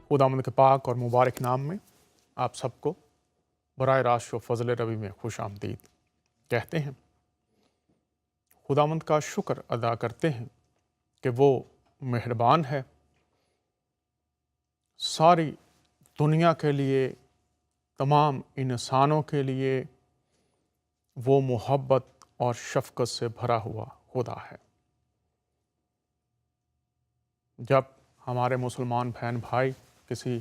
खुदावंद के पाक और मुबारक नाम में आप सबको बराह रास्त व फजल रबी में खुश आमदीद कहते हैं। खुदावंद का शुक्र अदा करते हैं कि वो मेहरबान है, सारी दुनिया के लिए, तमाम इंसानों के लिए वो मोहब्बत और शफ़क़त से भरा हुआ खुदा है। जब हमारे मुसलमान बहन भाई किसी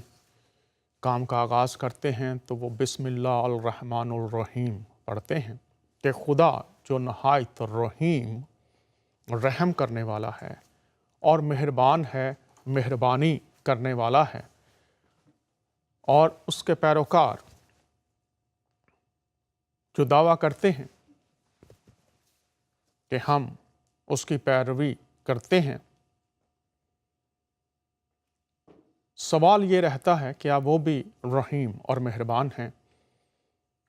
काम का आगाज़ करते हैं तो वो बिस्मिल्लाहिर्रहमानिर्रहीम पढ़ते हैं कि खुदा जो नहायत रहीम रहम करने वाला है और मेहरबान है, मेहरबानी करने वाला है। और उसके पैरोकार जो दावा करते हैं कि हम उसकी पैरवी करते हैं, सवाल ये रहता है कि क्या वो भी रहीम और मेहरबान हैं।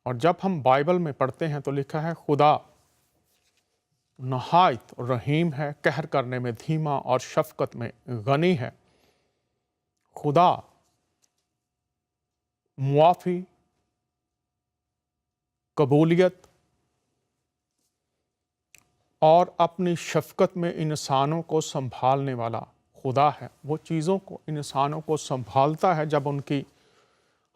और जब हम बाइबल में पढ़ते हैं तो लिखा है खुदा नहायत रहीम है, कहर करने में धीमा और शफ़क़त में गनी है। खुदा मुआफ़ी, कबूलियत और अपनी शफ़क़त में इंसानों को संभालने वाला खुदा है। वो चीज़ों को, इंसानों को संभालता है जब उनकी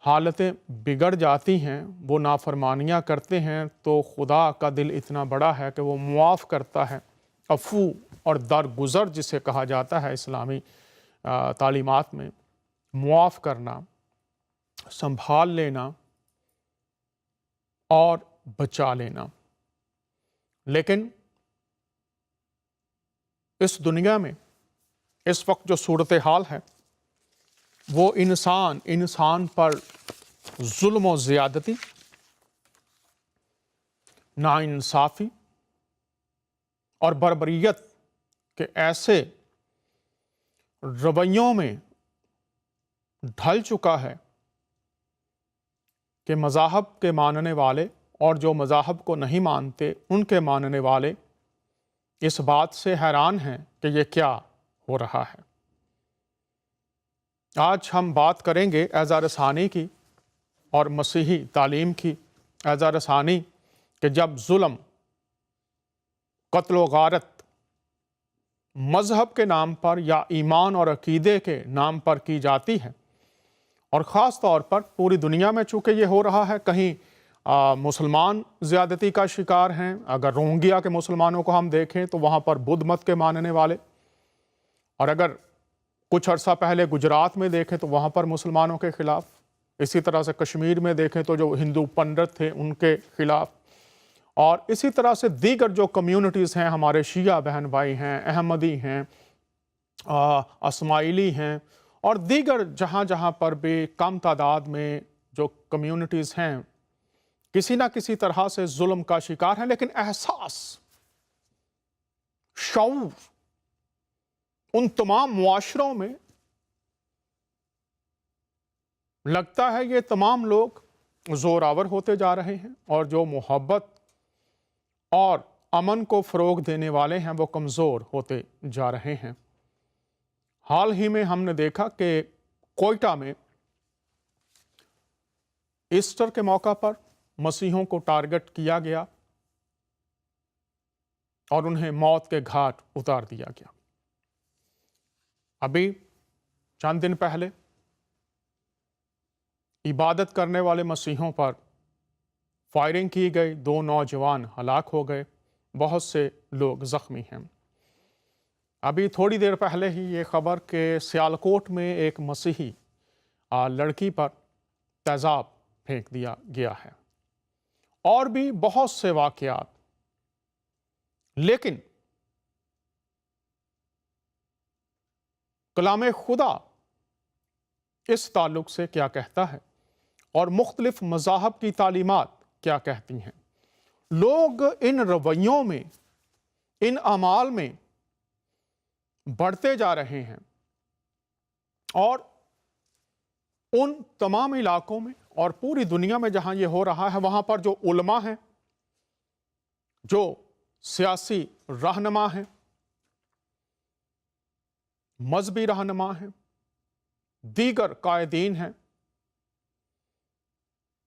हालतें बिगड़ जाती हैं, वो नाफरमानियाँ करते हैं, तो खुदा का दिल इतना बड़ा है कि वो मुआफ़ करता है। अफ़ू और दरगुज़र जिसे कहा जाता है इस्लामी तालीमात में, मुआफ़ करना, संभाल लेना और बचा लेना। लेकिन इस दुनिया में इस वक्त जो सूरत हाल है वो इंसान पर जुल्म और ज़्यादती, नाइंसाफ़ी और बर्बरियत के ऐसे रवैयों में ढल चुका है कि मज़ाहब के मानने वाले और जो मज़ाहब को नहीं मानते उनके मानने वाले इस बात से हैरान हैं कि ये क्या हो रहा है। आज हम बात करेंगे एज़ा रसानी की और मसीही तालीम की। एज़ा रसानी कि जब जुल्म, कत्ल व गारत मज़हब के नाम पर या ईमान और अकीदे के नाम पर की जाती है, और ख़ास तौर पर पूरी दुनिया में चूँकि ये हो रहा है, कहीं मुसलमान ज़्यादती का शिकार हैं। अगर रोहिंग्या के मुसलमानों को हम देखें तो वहाँ पर बुद्ध मत के मानने वाले, और अगर कुछ अर्सा पहले गुजरात में देखें तो वहाँ पर मुसलमानों के ख़िलाफ़, इसी तरह से कश्मीर में देखें तो जो हिंदू पंडित थे उनके ख़िलाफ़, और इसी तरह से दीगर जो कम्युनिटीज़ हैं, हमारे शिया बहन भाई हैं, अहमदी हैं, अस्माइली हैं, और दीगर जहाँ जहाँ पर भी कम तादाद में जो कम्युनिटीज़ हैं, किसी ना किसी तरह से जुल्म का शिकार हैं। लेकिन एहसास, शऊर उन तमाम मुआशरों में लगता है ये तमाम लोग ज़ोरावर होते जा रहे हैं, और जो मोहब्बत और अमन को फ़रोग़ देने वाले हैं वो कमज़ोर होते जा रहे हैं। हाल ही में हमने देखा कि कोयटा में ईस्टर के मौका पर मसीहों को टारगेट किया गया और उन्हें मौत के घाट उतार दिया गया। अभी चंद दिन पहले इबादत करने वाले मसीहों पर फायरिंग की गई, 2 नौजवान हलाक हो गए, बहुत से लोग ज़ख्मी हैं। अभी थोड़ी देर पहले ही ये ख़बर कि सियालकोट में एक मसीही लड़की पर तेज़ाब फेंक दिया गया है, और भी बहुत से वाक़यात। लेकिन कलाम खुदा इस ताल्लुक़ से क्या कहता है, और मुख्तलिफ मज़ाहब की तालीमात क्या कहती हैं। लोग इन रवैयों में, इन अमाल में बढ़ते जा रहे हैं, और उन तमाम इलाकों में और पूरी दुनिया में जहाँ ये हो रहा है, वहाँ पर जो उलमा हैं, जो सियासी रहनुमा हैं, मजहबी रहनुमा हैं, दीगर कायदीन हैं,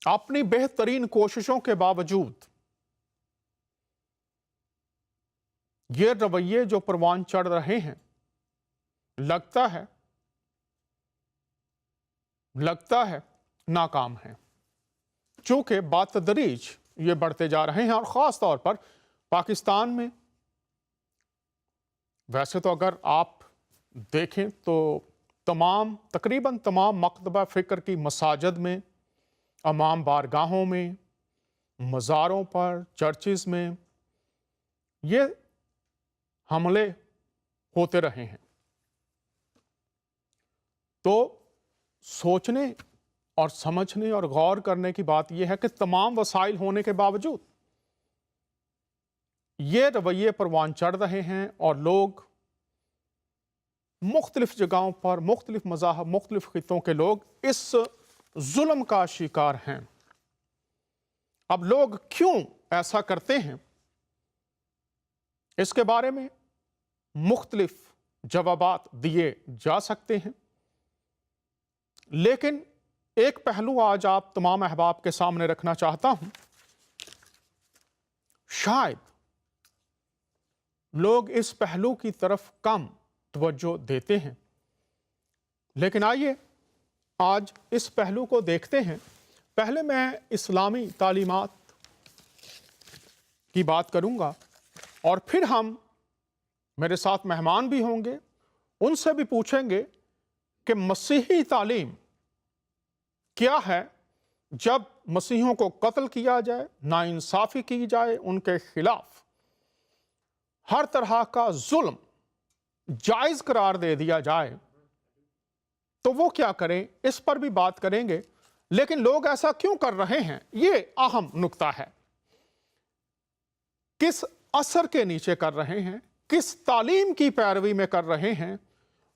अपनी बेहतरीन कोशिशों के बावजूद ये रवैये जो परवान चढ़ रहे हैं, लगता है नाकाम है। चूंकि बातदरीज ये बढ़ते जा रहे हैं और ख़ास तौर पर पाकिस्तान में। वैसे तो अगर आप देखें तो तकरीबन तमाम मकतबा फ़िक्र की मसाजिद में, अमाम बारगाहों में, मज़ारों पर, चर्चिज़ में ये हमले होते रहे हैं। तो सोचने और समझने और गौर करने की बात यह है कि तमाम वसाइल होने के बावजूद ये रवैये परवान चढ़ रहे हैं और लोग मुख्तलिफ जगहों पर, मुख्तलिफ मज़ाहब, मुख्तलिफ खित्तों के लोग इस जुल्म का शिकार हैं। अब लोग क्यों ऐसा करते हैं, इसके बारे में मुख्तलिफ जवाबात दिए जा सकते हैं, लेकिन एक पहलू आज आप तमाम अहबाब के सामने रखना चाहता हूं। शायद लोग इस पहलू की तरफ कम तवज्जो देते हैं, लेकिन आइए आज इस पहलू को देखते हैं। पहले मैं इस्लामी तालीमात की बात करूंगा और फिर हम, मेरे साथ मेहमान भी होंगे, उनसे भी पूछेंगे कि मसीही तालीम क्या है। जब मसीहों को कत्ल किया जाए, नाइंसाफ़ी की जाए, उनके खिलाफ हर तरह का जुल्म जायज़ करार दे दिया जाए, तो वो क्या करें, इस पर भी बात करेंगे। लेकिन लोग ऐसा क्यों कर रहे हैं, ये अहम नुक्ता है। किस असर के नीचे कर रहे हैं, किस तालीम की पैरवी में कर रहे हैं,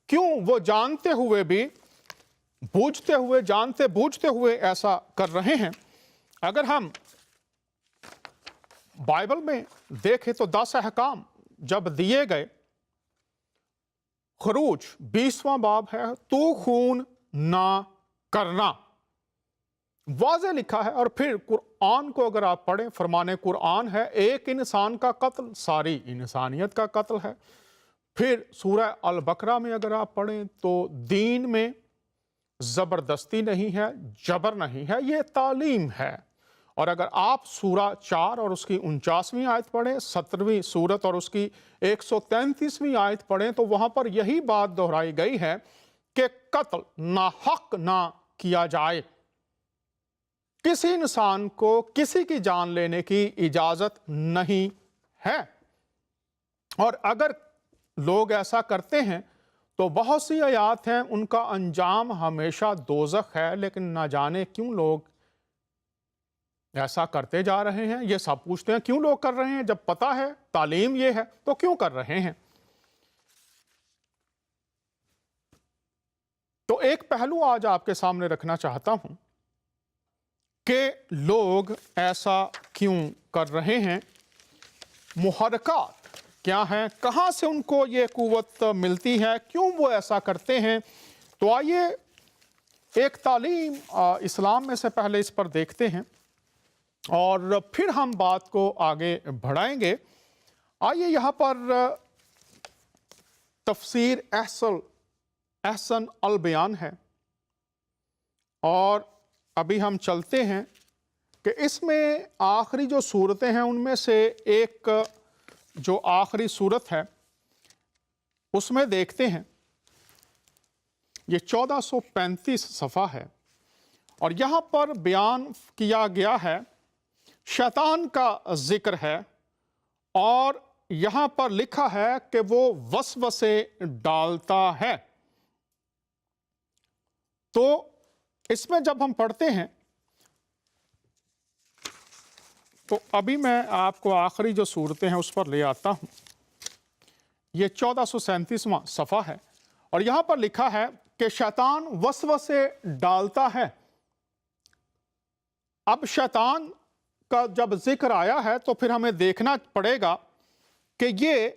क्यों वो जानते हुए भी, बूझते हुए, जानते बूझते हुए ऐसा कर रहे हैं। अगर हम बाइबल में देखें तो 10 अहकाम जब दिए गए, खरूज 20वां बाब है, तू खून ना करना, वाज़े लिखा है। और फिर कुरान को अगर आप पढ़ें, फरमाने कुरान है, एक इंसान का कत्ल सारी इंसानियत का कत्ल है। फिर सूरह अल बकरा में अगर आप पढ़ें तो दीन में ज़बरदस्ती नहीं है, जबर नहीं है, ये तालीम है। और अगर आप सूरा 4 और उसकी 49वीं आयत पढ़ें, 17वीं सूरत और उसकी 133वीं आयत पढ़ें, तो वहाँ पर यही बात दोहराई गई है कि कत्ल नाहक ना किया जाए। किसी इंसान को किसी की जान लेने की इजाज़त नहीं है। और अगर लोग ऐसा करते हैं तो बहुत सी आयात हैं, उनका अंजाम हमेशा दोज़ख है। लेकिन ना जाने क्यों लोग ऐसा करते जा रहे हैं। ये सब पूछते हैं क्यों लोग कर रहे हैं, जब पता है तालीम ये है तो क्यों कर रहे हैं। तो एक पहलू आज आपके सामने रखना चाहता हूं कि लोग ऐसा क्यों कर रहे हैं, मुहर्रकात क्या हैं, कहाँ से उनको ये कुव्वत मिलती है, क्यों वो ऐसा करते हैं। तो आइए एक तालीम इस्लाम में से पहले इस पर देखते हैं और फिर हम बात को आगे बढ़ाएंगे। आइए यहाँ पर तफसीर एहसन अल बयान है और अभी हम चलते हैं कि इसमें आखिरी जो सूरतें हैं उनमें से एक जो आखिरी सूरत है उसमें देखते हैं, ये 1435 सफ़ा है और यहाँ पर बयान किया गया है, शैतान का जिक्र है और यहाँ पर लिखा है कि वो वसवसे डालता है। तो इसमें जब हम पढ़ते हैं तो अभी मैं आपको आखिरी जो सूरतें हैं उस पर ले आता हूँ। ये 1437वां सफ़ा है और यहाँ पर लिखा है कि शैतान वसवसे डालता है। अब शैतान का जब जिक्र आया है तो फिर हमें देखना पड़ेगा कि ये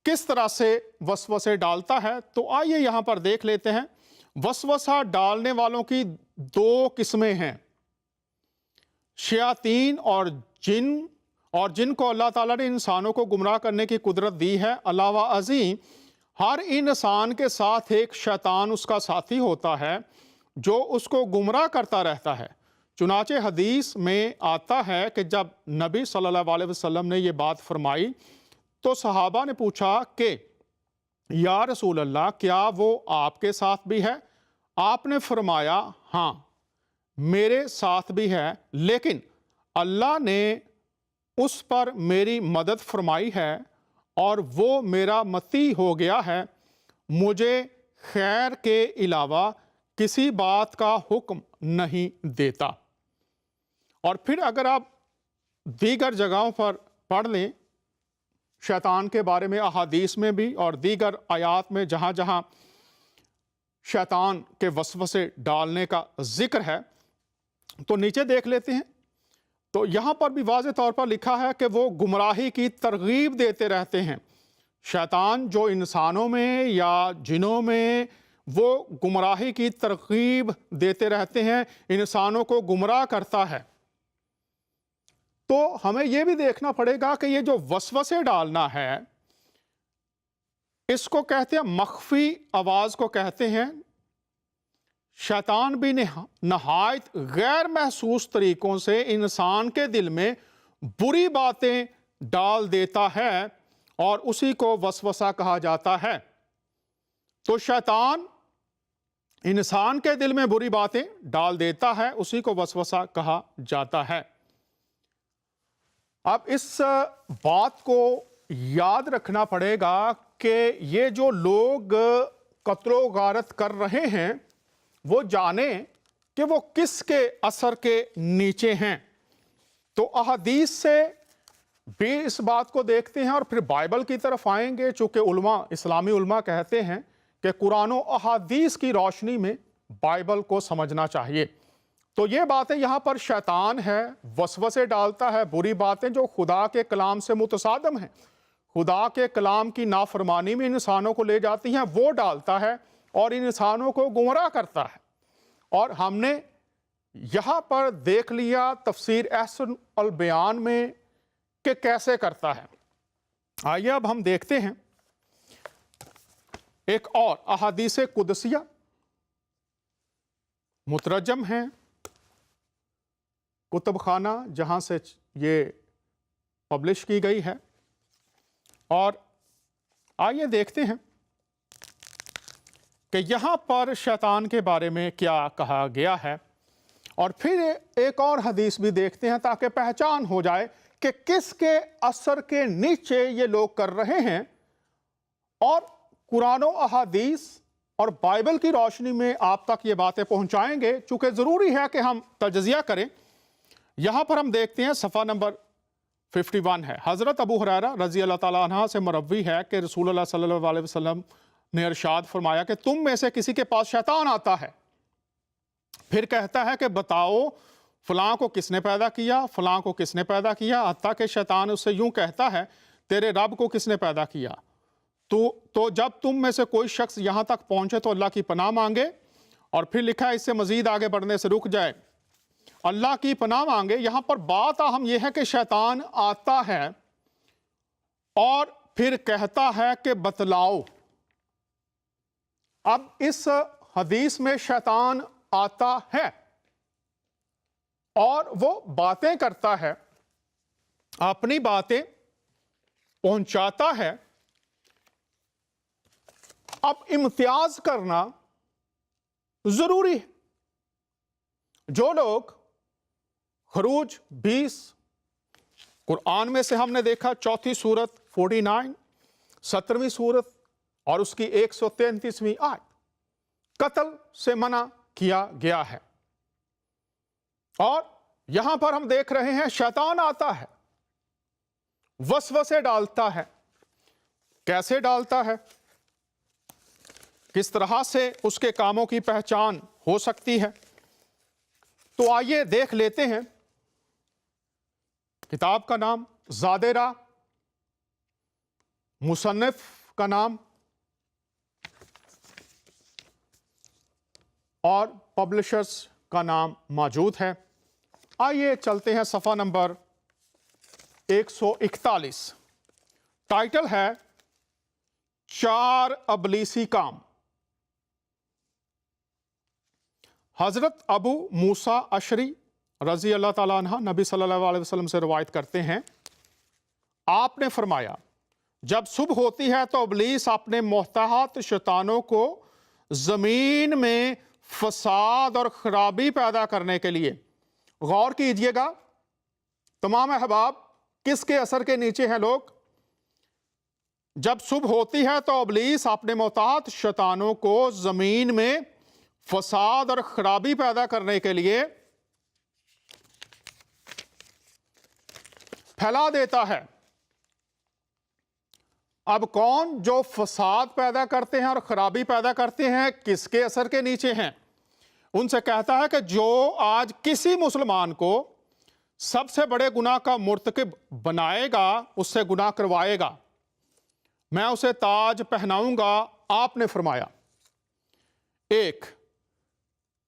किस तरह से वसवसे डालता है। तो आइए यहाँ पर देख लेते हैं। वसवसा डालने वालों की दो किस्में हैं, शयातीन और जिनको अल्लाह ताला ने इंसानों को गुमराह करने की कुदरत दी है। अलावा अज़ीम, हर इंसान के साथ एक शैतान उसका साथी होता है जो उसको गुमराह करता रहता है। चुनाचे हदीस में आता है कि जब नबी सल्लल्लाहु अलैहि वसल्लम ने ये बात फरमाई तो सहाबा ने पूछा कि या रसूल अल्लाह, क्या वो आपके साथ भी है? आपने फरमाया, हाँ, मेरे साथ भी है, लेकिन अल्लाह ने उस पर मेरी मदद फरमाई है और वो मेरा मती हो गया है। मुझे खैर के अलावा किसी बात का हुक्म नहीं देता। और फिर अगर आप दीगर जगहों पर पढ़ लें शैतान के बारे में, अहादीस में भी और दीगर आयात में जहाँ जहाँ शैतान के वसवसे डालने का जिक्र है, तो नीचे देख लेते हैं। तो यहाँ पर भी वाज़ेह तौर पर लिखा है कि वो गुमराही की तरगीब देते रहते हैं। शैतान जो इंसानों में या जिनों में, वो गुमराही की तरगीब देते रहते हैं, इंसानों को गुमराह करता है। तो हमें यह भी देखना पड़ेगा कि ये जो वसवसे डालना है, इसको कहते हैं मख्फी आवाज़ को कहते हैं। शैतान भी नहायत गैर महसूस तरीकों से इंसान के दिल में बुरी बातें डाल देता है और उसी को वसवसा कहा जाता है। तो शैतान इंसान के दिल में बुरी बातें डाल देता है, उसी को वसवसा कहा जाता है। अब इस बात को याद रखना पड़ेगा कि ये जो लोग कत्लो गारत कर रहे हैं, वो जाने कि वो किसके असर के नीचे हैं। तो अहादीस से भी इस बात को देखते हैं और फिर बाइबल की तरफ आएंगे। चूंकि उलमा, इस्लामी उलमा कहते हैं कि कुरान और अहादीस की रोशनी में बाइबल को समझना चाहिए। तो ये बातें यहाँ पर शैतान है, वसवसे डालता है, बुरी बातें जो खुदा के कलाम से मुतसादम हैं, खुदा के कलाम की नाफरमानी में इंसानों को ले जाती हैं, वो डालता है और इंसानों को गुमराह करता है। और हमने यहाँ पर देख लिया तफसीर अहसन अल बयान में कि कैसे करता है। आइए अब हम देखते हैं एक और अहादीस कुदसिया मुतरजम है कुतुब खाना जहाँ से ये पब्लिश की गई है। और आइए देखते हैं कि यहाँ पर शैतान के बारे में क्या कहा गया है। और फिर एक और हदीस भी देखते हैं ताकि पहचान हो जाए कि किसके असर के नीचे ये लोग कर रहे हैं। और कुरान और अहादीस और बाइबल की रोशनी में आप तक ये बातें पहुंचाएंगे, चूंकि ज़रूरी है कि हम तजज़िया करें। यहाँ पर हम देखते हैं सफ़ा नंबर 51 है। हज़रत अबू हुरैरा रज़ी अल्लाह ताला अन्हा से मरवी है कि रसूलुल्लाह सल्लल्लाहु अलैहि वसल्लम ने इरशाद फरमाया कि तुम में से किसी के पास शैतान आता है, फिर कहता है कि बताओ फलां को किसने पैदा किया, फलां को किसने पैदा किया, हत्ता कि शैतान उससे यूं कहता है तेरे रब को किसने पैदा किया। तो जब तुम में से कोई शख्स यहाँ तक पहुंचे तो अल्लाह की पनाह मांगे। और फिर लिखा है इससे मजीद आगे बढ़ने से रुक जाए, अल्लाह की पनाह मांगे। यहाँ पर बात अहम यह है कि शैतान आता है और फिर कहता है कि बतलाओ। अब इस हदीस में शैतान आता है और वो बातें करता है, अपनी बातें पहुंचाता है। अब इम्तियाज करना जरूरी है। जो लोग खरूज 20 कुरान में से हमने देखा, चौथी सूरत 49, 17वीं सूरत और उसकी 133वीं आयत, कत्ल से मना किया गया है। और यहां पर हम देख रहे हैं शैतान आता है, वसवसे डालता है। कैसे डालता है, किस तरह से उसके कामों की पहचान हो सकती है, तो आइए देख लेते हैं। किताब का नाम ज़ादेरा, मुसन्निफ का नाम اور پبلشرز کا نام موجود ہے۔ آئیے چلتے ہیں صفحہ نمبر 141۔ ٹائٹل ہے 4 ابلیسی کام۔ حضرت ابو موسیٰ اشعری رضی اللہ تعالیٰ عنہ نبی صلی اللہ علیہ وسلم سے روایت کرتے ہیں، آپ نے فرمایا جب صبح ہوتی ہے تو ابلیس اپنے محتاط شیطانوں کو زمین میں فساد اور خرابی پیدا کرنے کے لیے، غور کیجئے گا تمام احباب کس کے اثر کے نیچے ہیں لوگ، جب صبح ہوتی ہے تو ابلیس اپنے محتاط شیطانوں کو زمین میں فساد اور خرابی پیدا کرنے کے لیے پھیلا دیتا ہے۔ اب کون جو فساد پیدا کرتے ہیں اور خرابی پیدا کرتے ہیں کس کے اثر کے نیچے ہیں؟ ان سے کہتا ہے کہ جو آج کسی مسلمان کو سب سے بڑے گناہ کا مرتکب بنائے گا، اس سے گناہ کروائے گا، میں اسے تاج پہناؤں گا۔ آپ نے فرمایا، 1،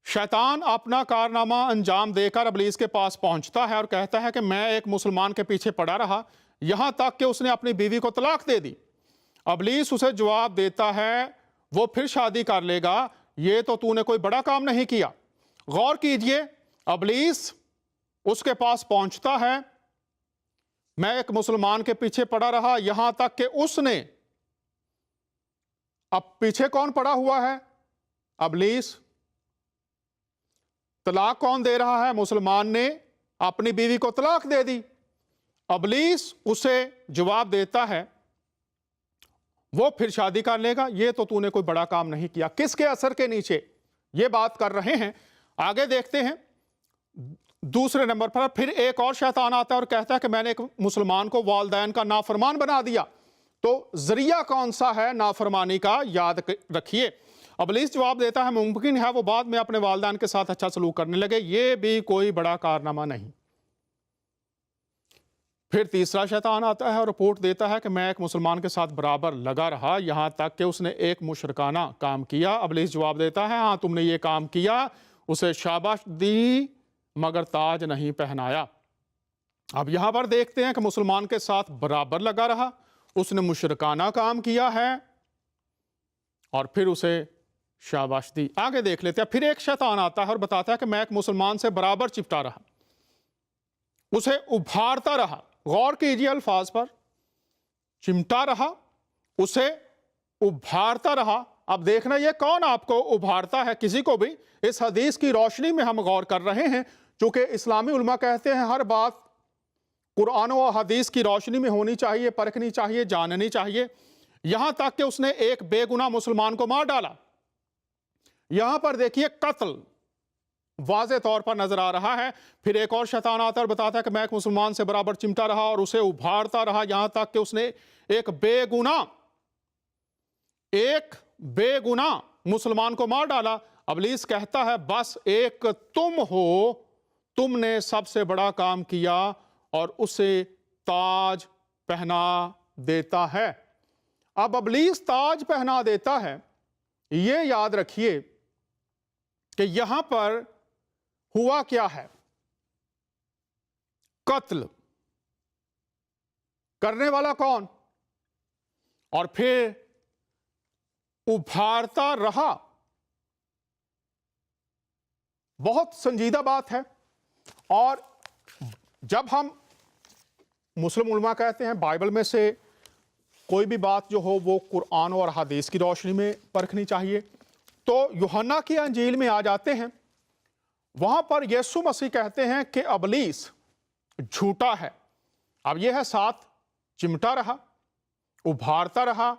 شیطان اپنا کارنامہ انجام دے کر ابلیس کے پاس پہنچتا ہے اور کہتا ہے کہ میں ایک مسلمان کے پیچھے پڑا رہا یہاں تک کہ اس نے اپنی بیوی کو طلاق دے دی۔ ابلیس اسے جواب دیتا ہے وہ پھر شادی کر لے گا، یہ تو نے کوئی بڑا کام نہیں کیا۔ غور کیجئے، ابلیس اس کے پاس پہنچتا ہے، میں ایک مسلمان کے پیچھے پڑا رہا یہاں تک کہ اس نے، اب پیچھے کون پڑا ہوا ہے؟ ابلیس۔ طلاق کون دے رہا ہے؟ مسلمان نے اپنی بیوی کو طلاق دے دی۔ ابلیس اسے جواب دیتا ہے وہ پھر شادی کر لے گا، یہ تو نے کوئی بڑا کام نہیں کیا۔ کس کے اثر کے نیچے یہ بات کر رہے ہیں؟ آگے دیکھتے ہیں۔ دوسرے نمبر پر پھر ایک اور شیطان آتا ہے اور کہتا ہے کہ میں نے ایک مسلمان کو والدین کا نافرمان بنا دیا۔ تو ذریعہ کون سا ہے نافرمانی کا؟ یاد رکھیے، ابلیس جواب دیتا ہے ممکن ہے وہ بعد میں اپنے والدین کے ساتھ اچھا سلوک کرنے لگے، یہ بھی کوئی بڑا کارنامہ نہیں۔ پھر تیسرا شیطان آتا ہے اور رپورٹ دیتا ہے کہ میں ایک مسلمان کے ساتھ برابر لگا رہا یہاں تک کہ اس نے ایک مشرکانہ کام کیا۔ ابلیس جواب دیتا ہے ہاں تم نے یہ کام کیا، اسے شاباش دی مگر تاج نہیں پہنایا۔ اب یہاں پر دیکھتے ہیں کہ مسلمان کے ساتھ برابر لگا رہا، اس نے مشرکانہ کام کیا ہے اور پھر اسے شاباش دی۔ آگے دیکھ لیتے ہیں، پھر ایک شیطان آتا ہے اور بتاتا ہے کہ میں ایک مسلمان سے برابر چپٹا رہا، اسے ابھارتا رہا۔ غور کیجئے الفاظ پر، چمٹا رہا، اسے ابھارتا رہا۔ اب دیکھنا یہ کون آپ کو ابھارتا ہے؟ کسی کو بھی۔ اس حدیث کی روشنی میں ہم غور کر رہے ہیں، چونکہ اسلامی علماء کہتے ہیں ہر بات قرآن و حدیث کی روشنی میں ہونی چاہیے، پرکھنی چاہیے، جاننی چاہیے۔ یہاں تک کہ اس نے ایک بے گناہ مسلمان کو مار ڈالا۔ یہاں پر دیکھیے قتل واضح طور پر نظر آ رہا ہے۔ پھر ایک اور شیطان آتا ہے اور بتاتا ہے کہ میں ایک مسلمان سے برابر چمٹا رہا اور اسے ابھارتا رہا یہاں تک کہ اس نے ایک بے گناہ مسلمان کو مار ڈالا۔ ابلیس کہتا ہے بس ایک تم ہو، تم نے سب سے بڑا کام کیا، اور اسے تاج پہنا دیتا ہے۔ اب ابلیس تاج پہنا دیتا ہے، یہ یاد رکھیے کہ یہاں پر ہوا کیا ہے؟ قتل کرنے والا کون؟ اور پھر ابھارتا رہا۔ بہت سنجیدہ بات ہے، اور جب ہم مسلم علماء کہتے ہیں بائبل میں سے کوئی بھی بات جو ہو وہ قرآن اور حدیث کی روشنی میں پرکھنی چاہیے، تو یوحنا کی انجیل میں آ جاتے ہیں، وہاں پر یسوع مسیح کہتے ہیں کہ ابلیس جھوٹا ہے۔ اب یہ ہے 7، چمٹا رہا، ابھارتا رہا،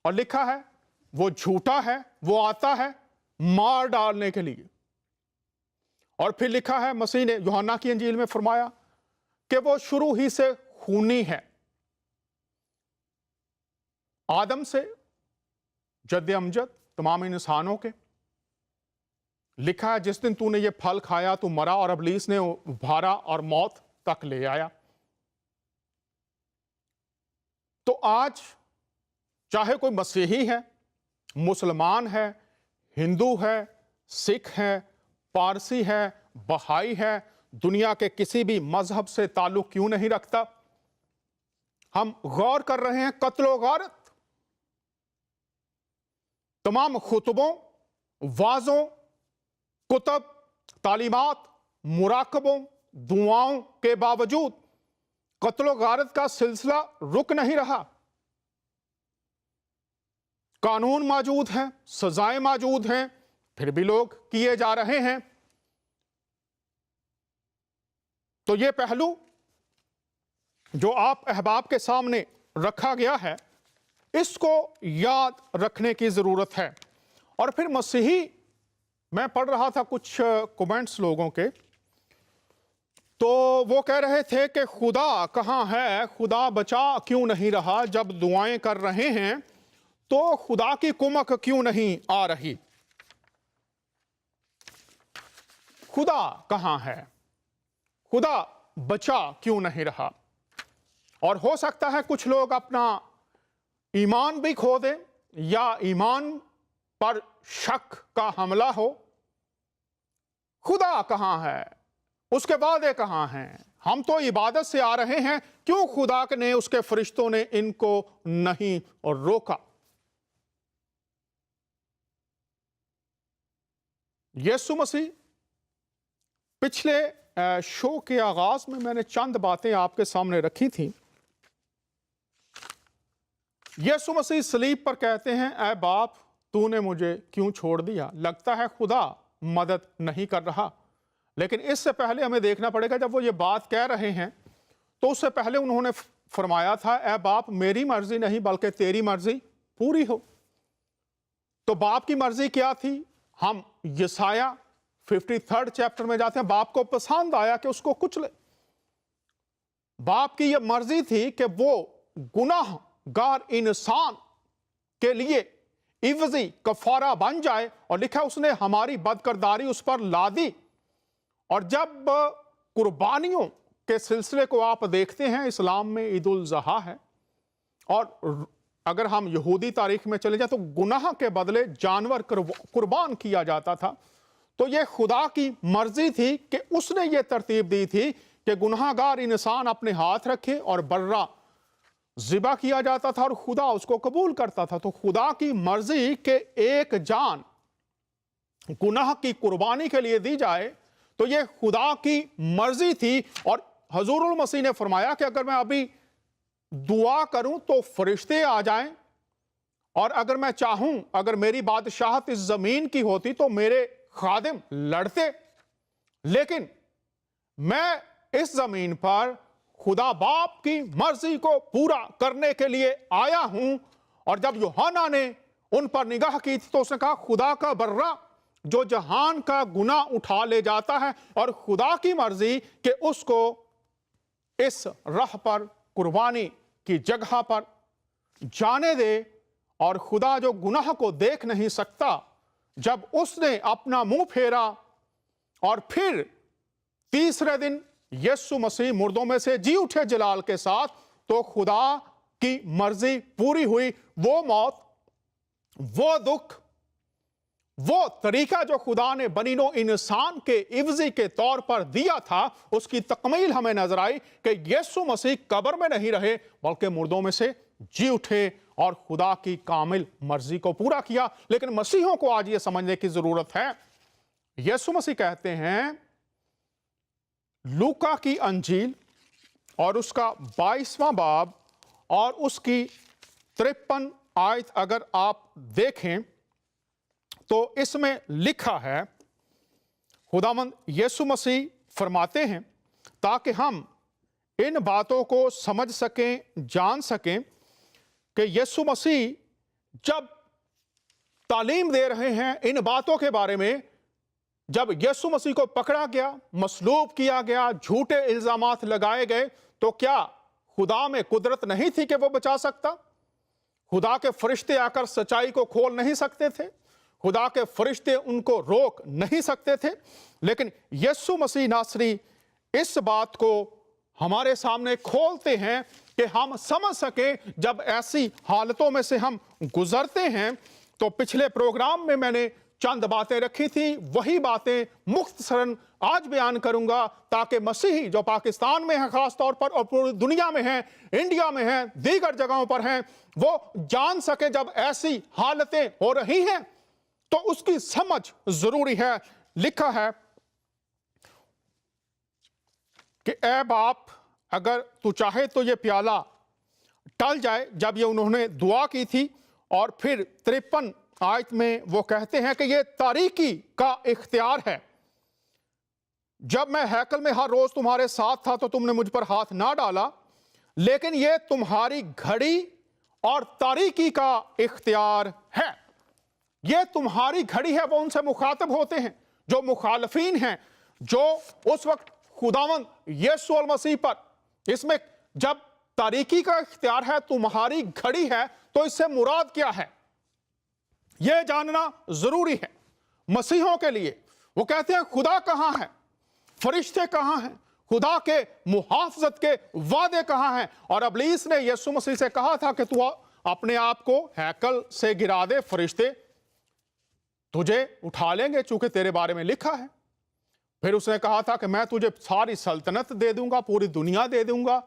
اور لکھا ہے وہ جھوٹا ہے، وہ آتا ہے مار ڈالنے کے لیے۔ اور پھر لکھا ہے مسیح نے یوحنا کی انجیل میں فرمایا کہ وہ شروع ہی سے خونی ہے، آدم سے جد امجد تمام انسانوں کے۔ لکھا ہے جس دن تو نے یہ پھل کھایا تو مرا، اور ابلیس نے ابھارا اور موت تک لے آیا۔ تو آج چاہے کوئی مسیحی ہے، مسلمان ہے، ہندو ہے، सिख है, पारसी है, बहाई है, दुनिया के किसी भी मजहब से ताल्लुक क्यों नहीं रखता। हम गौर कर रहे हैं कत्लो गारत, तमाम खुतबों, वाजों, कुतब, तालीमात, मुराकबों, दुआओं के बावजूद कत्लो गारत का सिलसिला रुक नहीं रहा। कानून मौजूद हैं, सजाएं मौजूद हैं, फिर भी लोग किए जा रहे हैं। तो ये पहलू जो आप अहबाब के सामने रखा गया है, इसको याद रखने की जरूरत है। और फिर मसीही, मैं पढ़ रहा था कुछ कमेंट्स लोगों के, तो वो कह रहे थे कि खुदा कहाँ है, खुदा बचा क्यों नहीं रहा, जब दुआएं कर रहे हैं तो खुदा की कुमक क्यों नहीं आ रही। खुदा कहाँ है, खुदा बचा क्यों नहीं रहा। और हो सकता है कुछ लोग अपना ईमान भी खो दें या ईमान पर शक का हमला हो। खुदा कहाँ है, उसके वादे कहाँ हैं, हम तो इबादत से आ रहे हैं, क्यों खुदा ने, उसके फरिश्तों ने इनको नहीं रोका। यीशु मसीह, पिछले शो के आगाज में मैंने चंद बातें आपके सामने रखी थी। यीशु मसीह सलीब पर कहते हैं, ऐ बाप तूने मुझे क्यों छोड़ दिया। लगता है खुदा मदद नहीं कर रहा, लेकिन इससे पहले हमें देखना पड़ेगा, जब वो ये बात कह रहे हैं तो उससे पहले उन्होंने फरमाया था, ऐ बाप मेरी मर्जी नहीं बल्कि तेरी मर्जी पूरी हो। तो बाप की मर्जी क्या थी। हम यसाया 53 चैप्टर में जाते हैं, बाप को पसंद आया कि उसको कुचले। बाप की यह मर्जी थी कि वो गुनाहगार इंसान के लिए इवजी कफारा बन जाए, और लिखा उसने हमारी बदकरदारी उस पर ला दी। और जब कुर्बानियों के सिलसिले को आप देखते हैं, इस्लाम में ईद उल ज़हा है, और अगर हम यहूदी तारीख में चले जाए तो गुनाह के बदले जानवर कुर्बान किया जाता था। तो ये खुदा की मर्जी थी कि उसने ये तरतीब दी थी कि गुनाहगार इंसान अपने हाथ रखे और बर्रा ज़िबा किया जाता था और खुदा उसको कबूल करता था। तो खुदा की मर्जी के एक जान गुनाह की कुर्बानी के लिए दी जाए, तो ये खुदा की मर्जी थी। और हजूरुल मसीह ने फरमाया कि अगर मैं अभी दुआ करूं तो फरिश्ते आ जाएं, और अगर मैं चाहूं, अगर मेरी बादशाहत इस जमीन की होती तो मेरे खादिम लड़ते, लेकिन मैं इस जमीन पर खुदा बाप की मर्जी को पूरा करने के लिए आया हूं। और जब यूहन्ना ने उन पर निगाह की थी तो उसने कहा, खुदा का बर्रा जो जहान का गुनाह उठा ले जाता है, और खुदा की मर्जी कि उसको इस राह पर कुर्बानी की जगह पर जाने दे। और खुदा जो गुनाह को देख नहीं सकता, जब उसने अपना मुंह फेरा और फिर तीसरे दिन यीशु मसीह मुर्दों में से जी उठे जलाल के साथ, तो खुदा की मर्जी पूरी हुई। वो मौत, वो दुख, वो तरीका जो खुदा ने बनीनो इंसान के इवजी के तौर पर दिया था, उसकी तकमील हमें नजर आई कि यीशु मसीह कब्र में नहीं रहे बल्कि मुर्दों में से जी उठे और खुदा की कामिल मर्जी को पूरा किया। लेकिन मसीहों को आज ये समझने की जरूरत है, यीशु मसीह कहते हैं लूका की अंजील और उसका 22वां बाब और उसकी 53 आयत अगर आप देखें तो इसमें लिखा है, खुदावंद यीशु मसीह फरमाते हैं, ताकि हम इन बातों को समझ सकें, जान सकें कि यीशु मसीह जब तालीम दे रहे हैं इन बातों के बारे में, जब यीशु मसीह को पकड़ा गया, मसलूब किया गया, झूठे इल्जामात लगाए गए, तो क्या खुदा में कुदरत नहीं थी कि वो बचा सकता? खुदा के फरिश्ते आकर सच्चाई को खोल नहीं सकते थे? खुदा के फरिश्ते उनको रोक नहीं सकते थे? लेकिन यीशु मसीह नासरी इस बात को हमारे सामने खोलते हैं कि हम समझ सके जब ऐसी हालतों में से हम गुजरते हैं। तो पिछले प्रोग्राम में मैंने चंद बातें रखी थी, वही बातें मुख्तसरन आज बयान करूंगा, ताकि मसीही जो पाकिस्तान में है खास तौर पर और पूरी दुनिया में है, इंडिया में है, दीगर जगहों पर हैं, वो जान सके जब ऐसी हालतें हो रही हैं तो उसकी समझ जरूरी है। लिखा है कि ऐ बाप, अगर तू चाहे तो ये प्याला टल जाए। जब ये उन्होंने दुआ की थी, और फिर 53 आयत में वो कहते हैं कि ये तारीकी का इख्तियार है। जब मैं हैकल में हर रोज तुम्हारे साथ था तो तुमने मुझ पर हाथ ना डाला, लेकिन ये तुम्हारी घड़ी और तारीकी का इख्तियार है। ये तुम्हारी घड़ी है। वो उनसे मुखातब होते हैं जो मुखालफीन हैं, जो उस वक्त खुदावंद यीशु अल मसीह पर, इसमें जब तारीकी का इख्तियार है, तुम्हारी घड़ी है, तो इससे मुराद क्या है यह जानना जरूरी है मसीहों के लिए। वो कहते हैं खुदा कहां है, फरिश्ते कहां हैं, खुदा के मुहाफ़ज़त के वादे कहां हैं। और इब्लीस ने यीशु मसीह से कहा था कि तू अपने आप को हैकल से गिरा दे, फरिश्ते तुझे उठा लेंगे चूंकि तेरे बारे में लिखा है। फिर उसने कहा था कि मैं तुझे सारी सल्तनत दे दूंगा, पूरी दुनिया दे दूंगा,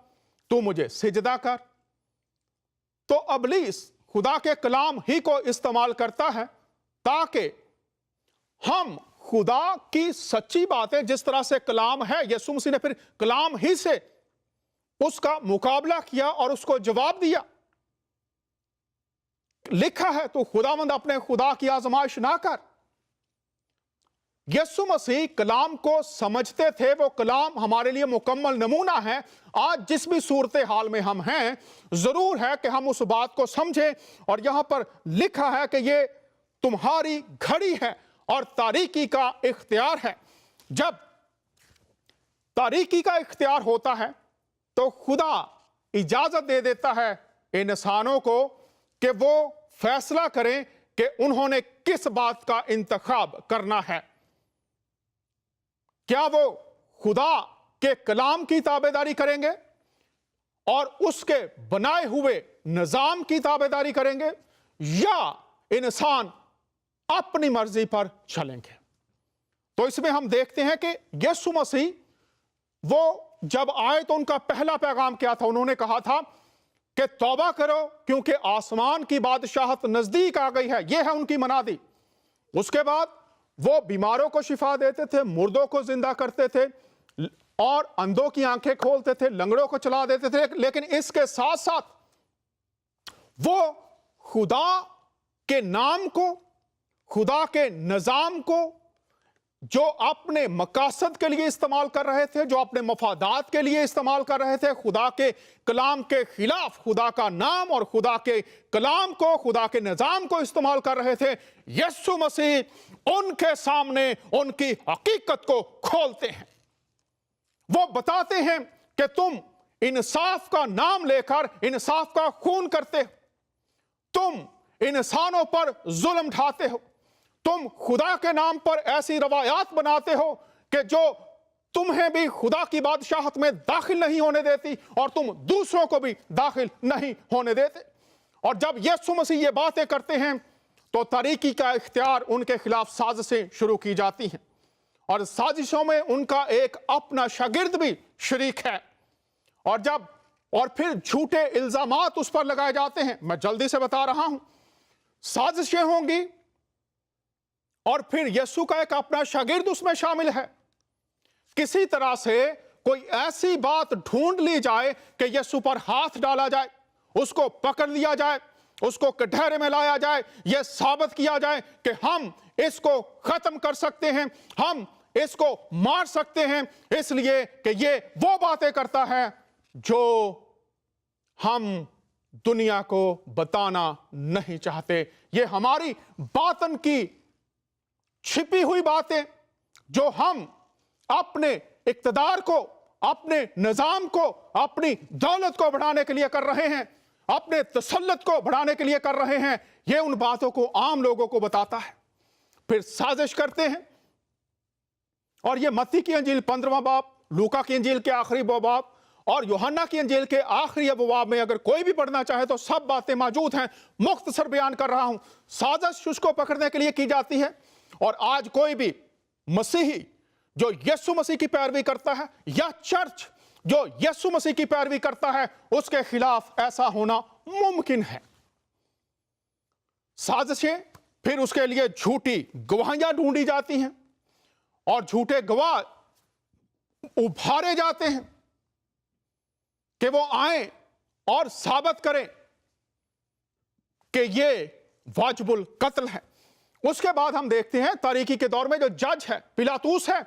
तू मुझे सिजदा कर। तो इब्लीस खुदा के कलाम ही को इस्तेमाल करता है ताकि हम खुदा की सच्ची बातें, जिस तरह से कलाम है, यीशु मसीह ने फिर कलाम ही से उसका मुकाबला किया और उसको जवाब दिया। लिखा है तो खुदावंद अपने खुदा की आजमाइश ना कर। यीशु मसीह कलाम को समझते थे, वो कलाम हमारे लिए मुकम्मल नमूना है। आज जिस भी सूरत हाल में हम हैं, जरूर है कि हम उस बात को समझें। और यहां पर लिखा है कि ये तुम्हारी घड़ी है और तारीकी का इख्तियार है। जब तारीकी का इख्तियार होता है तो खुदा इजाजत दे देता है इंसानों को कि वो फैसला करें कि उन्होंने किस बात का इंतखाब करना है। क्या वो खुदा के कलाम की ताबेदारी करेंगे और उसके बनाए हुए निजाम की ताबेदारी करेंगे, या इंसान अपनी मर्जी पर चलेंगे। तो इसमें हम देखते हैं कि यीशु मसीह वो जब आए तो उनका पहला पैगाम क्या था? उन्होंने कहा था कि तौबा करो क्योंकि आसमान की बादशाहत नजदीक आ गई है। यह है उनकी मनादी। उसके बाद वो बीमारों को शिफा देते थे, मुर्दों को जिंदा करते थे और अंधों की आंखें खोलते थे, लंगड़ों को चला देते थे। लेकिन इसके साथ साथ वो खुदा के नाम को, खुदा के निजाम को जो अपने मकासद के लिए इस्तेमाल कर रहे थे, जो अपने मफादात के लिए इस्तेमाल कर रहे थे, खुदा के कलाम के खिलाफ खुदा का नाम और खुदा के कलाम को, खुदा के निजाम को इस्तेमाल कर रहे थे, यीशु मसीह उनके सामने उनकी हकीकत को खोलते हैं। वो बताते हैं कि तुम इंसाफ का नाम लेकर इंसाफ का खून करते हो, तुम इंसानों पर जुल्म ढाते हो, तुम खुदा के नाम पर ऐसी रवायात बनाते हो कि जो तुम्हें भी खुदा की बादशाहत में दाखिल नहीं होने देती और तुम दूसरों को भी दाखिल नहीं होने देते। और जब यीशु मसीह ये बातें करते हैं तो तारीकी का इख्तियार उनके खिलाफ साजिशें शुरू की जाती हैं और साजिशों में उनका एक अपना शागिर्द भी शरीक है। और फिर झूठे इल्जामात उस पर लगाए जाते हैं। मैं जल्दी से बता रहा हूं, साजिशें होंगी और फिर यीशु का एक अपना शागिर्द उसमें शामिल है। किसी तरह से कोई ऐसी बात ढूंढ ली जाए कि यीशु पर हाथ डाला जाए, उसको पकड़ लिया जाए, उसको कटहरे में लाया जाए, यह साबित किया जाए कि हम इसको खत्म कर सकते हैं, हम इसको मार सकते हैं, इसलिए कि ये वो बातें करता है जो हम दुनिया को बताना नहीं चाहते। ये हमारी बातन की छिपी हुई बातें जो हम अपने इक्तदार को, अपने निजाम को, अपनी दौलत को बढ़ाने के लिए कर रहे हैं, अपने तसल्लुत को बढ़ाने के लिए कर रहे हैं, ये उन बातों को आम लोगों को बताता है। फिर साजिश करते हैं। और ये मत्ती की अंजील 15वां बाब, लूका की अंजील के आखिरी बाब और यूहन्ना की अंजील के आखिरी अबवाब में अगर कोई भी पढ़ना चाहे तो सब बातें मौजूद हैं। मुख्तसर बयान कर रहा हूं। साजिश उसको पकड़ने के लिए की जाती है اور آج کوئی بھی مسیحی جو یسوع مسیح کی پیروی کرتا ہے یا چرچ جو یسوع مسیح کی پیروی کرتا ہے اس کے خلاف ایسا ہونا ممکن ہے۔ سازشیں، پھر اس کے لیے جھوٹی گواہیاں ڈھونڈی جاتی ہیں اور جھوٹے گواہ ابھارے جاتے ہیں کہ وہ آئیں اور ثابت کریں کہ یہ واجب القتل ہے۔ اس کے بعد ہم دیکھتے ہیں تاریخی کے دور میں جو جج ہے پلاطوس ہے،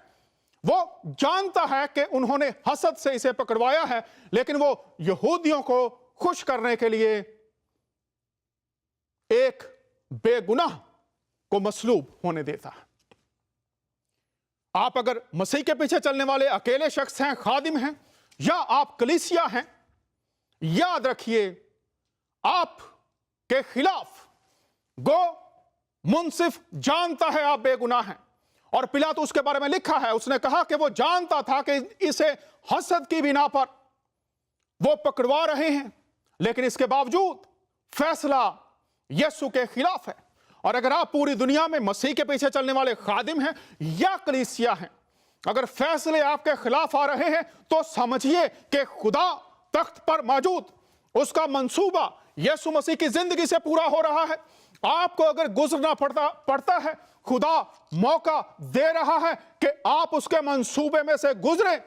وہ جانتا ہے کہ انہوں نے حسد سے اسے پکڑوایا ہے، لیکن وہ یہودیوں کو خوش کرنے کے لیے ایک بے گناہ کو مصلوب ہونے دیتا ہے۔ آپ اگر مسیح کے پیچھے چلنے والے اکیلے شخص ہیں، خادم ہیں، یا آپ کلیسیا ہیں، یاد رکھیے آپ کے خلاف گو منصف جانتا ہے آپ بے گناہ ہیں، اور پلاطس کے بارے میں لکھا ہے، اس نے کہا کہ وہ جانتا تھا کہ اسے حسد کی بنا پر وہ پکڑوا رہے ہیں، لیکن اس کے باوجود فیصلہ یسوع کے خلاف ہے۔ اور اگر آپ پوری دنیا میں مسیح کے پیچھے چلنے والے خادم ہیں یا کلیسیا ہیں، اگر فیصلے آپ کے خلاف آ رہے ہیں تو سمجھیے کہ خدا تخت پر موجود، اس کا منصوبہ یسوع مسیح کی زندگی سے پورا ہو رہا ہے۔ آپ کو اگر گزرنا پڑتا ہے، خدا موقع دے رہا ہے کہ آپ اس کے منصوبے میں سے گزریں،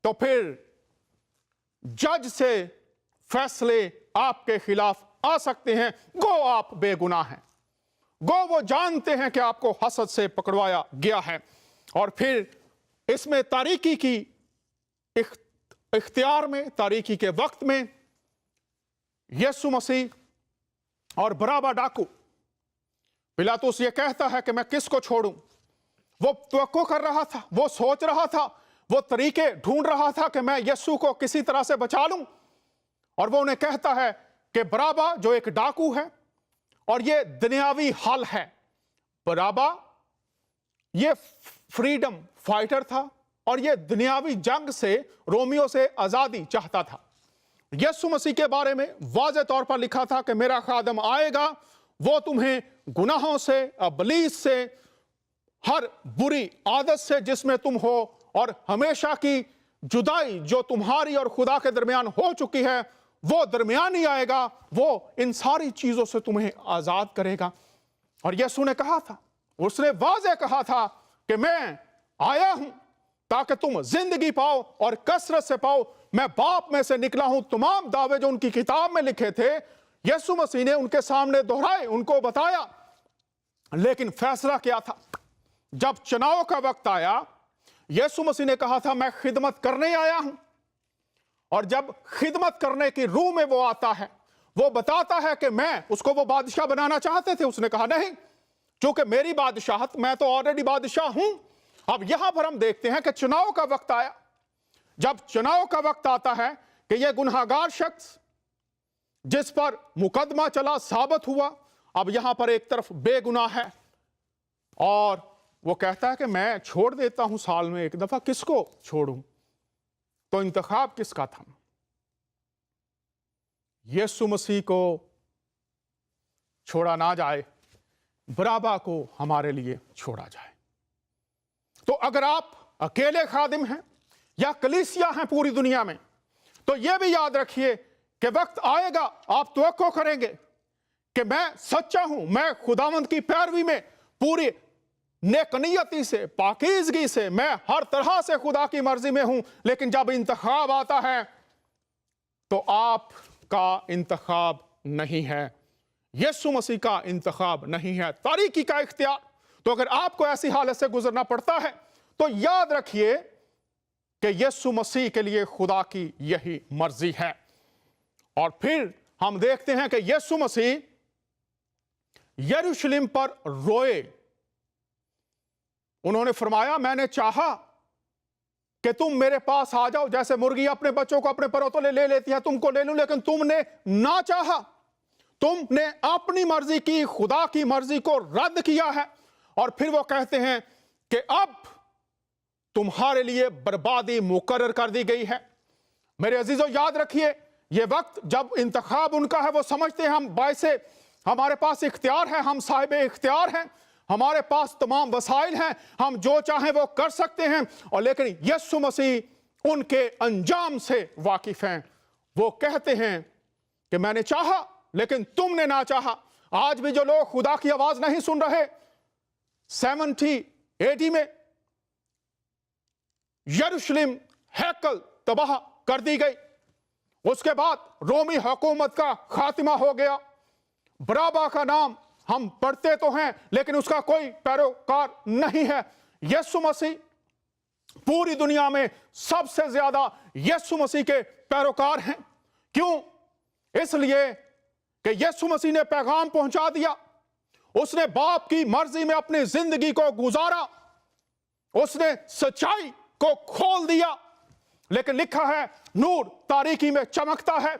تو پھر جج سے فیصلے آپ کے خلاف آ سکتے ہیں، گو آپ بے گناہ ہیں، گو وہ جانتے ہیں کہ آپ کو حسد سے پکڑوایا گیا ہے۔ اور پھر اس میں تاریکی کی اختیار میں، تاریکی کے وقت میں یسوع مسیح اور برابا ڈاکو، پلاطس یہ کہتا ہے کہ میں کس کو چھوڑوں؟ وہ توقع کر رہا تھا، وہ سوچ رہا تھا، وہ طریقے ڈھونڈ رہا تھا کہ میں یسوع کو کسی طرح سے بچا لوں، اور وہ انہیں کہتا ہے کہ برابا جو ایک ڈاکو ہے، اور یہ دنیاوی حل ہے، برابا یہ فریڈم فائٹر تھا اور یہ دنیاوی جنگ سے، رومیوں سے آزادی چاہتا تھا۔ یسوع مسیح کے بارے میں واضح طور پر لکھا تھا کہ میرا خادم آئے گا، وہ تمہیں گناہوں سے، ابلیس سے، ہر بری عادت سے جس میں تم ہو، اور ہمیشہ کی جدائی جو تمہاری اور خدا کے درمیان ہو چکی ہے، وہ درمیانی آئے گا، وہ ان ساری چیزوں سے تمہیں آزاد کرے گا۔ اور یسوع نے کہا تھا، اس نے واضح کہا تھا کہ میں آیا ہوں تاکہ تم زندگی پاؤ اور کثرت سے پاؤ، میں باپ میں سے نکلا ہوں۔ تمام دعوے جو ان کی کتاب میں لکھے تھے یسوع مسیح نے ان کے سامنے دہرائے، ان کو بتایا، لیکن فیصلہ کیا تھا؟ جب چناؤ کا وقت آیا، یسوع مسیح نے کہا تھا میں خدمت کرنے آیا ہوں، اور جب خدمت کرنے کی روح میں وہ آتا ہے، وہ بتاتا ہے کہ میں اس کو وہ بادشاہ بنانا چاہتے تھے، اس نے کہا نہیں، چونکہ میری بادشاہت، میں تو آلریڈی بادشاہ ہوں۔ اب یہاں پر ہم دیکھتے ہیں کہ چناؤ کا وقت آیا۔ جب چناؤ کا وقت آتا ہے کہ یہ گنہگار شخص جس پر مقدمہ چلا ثابت ہوا، اب یہاں پر ایک طرف بے گناہ ہے، اور وہ کہتا ہے کہ میں چھوڑ دیتا ہوں سال میں ایک دفعہ، کس کو چھوڑوں؟ تو انتخاب کس کا تھا؟ یسوع مسیح کو چھوڑا نہ جائے، برابا کو ہمارے لیے چھوڑا جائے۔ تو اگر آپ اکیلے خادم ہیں یا کلیسیا ہیں پوری دنیا میں، تو یہ بھی یاد رکھیے کہ وقت آئے گا، آپ توقع کریں گے کہ میں سچا ہوں، میں خداوند کی پیروی میں پوری نیکنیتی سے، پاکیزگی سے، میں ہر طرح سے خدا کی مرضی میں ہوں، لیکن جب انتخاب آتا ہے تو آپ کا انتخاب نہیں ہے، یسوع مسیح کا انتخاب نہیں ہے، تاریکی کا اختیار۔ تو اگر آپ کو ایسی حالت سے گزرنا پڑتا ہے تو یاد رکھیے کہ یسوع مسیح کے لیے خدا کی یہی مرضی ہے۔ اور پھر ہم دیکھتے ہیں کہ یسوع مسیح یروشلم پر روئے، انہوں نے فرمایا میں نے چاہا کہ تم میرے پاس آ جاؤ، جیسے مرغی اپنے بچوں کو اپنے پروں تلے لے لیتی ہے، تم کو لے لوں، لیکن تم نے نہ چاہا، تم نے اپنی مرضی کی، خدا کی مرضی کو رد کیا ہے۔ اور پھر وہ کہتے ہیں کہ اب تمہارے لیے بربادی مقرر کر دی گئی ہے۔ میرے عزیزو یاد رکھیے، یہ وقت جب انتخاب ان کا ہے، وہ سمجھتے ہیں ہم باعث، ہمارے پاس اختیار ہے، ہم صاحب اختیار ہیں، ہمارے پاس تمام وسائل ہیں, ہم جو چاہیں وہ کر سکتے ہیں, اور لیکن یسوع مسیح ان کے انجام سے واقف ہیں. وہ کہتے ہیں کہ میں نے چاہا لیکن تم نے نہ چاہا. آج بھی جو لوگ خدا کی آواز نہیں سن رہے, 70 AD میں یروشلم ہیکل تباہ کر دی گئی. اس کے بعد رومی حکومت کا خاتمہ ہو گیا. برابا کا نام ہم پڑھتے تو ہیں لیکن اس کا کوئی پیروکار نہیں ہے. یسوع مسیح پوری دنیا میں سب سے زیادہ یسوع مسیح کے پیروکار ہیں. کیوں؟ اس لیے کہ یسوع مسیح نے پیغام پہنچا دیا, اس نے باپ کی مرضی میں اپنی زندگی کو گزارا, اس نے سچائی کو کھول دیا. لیکن لکھا ہے نور تاریکی میں چمکتا ہے,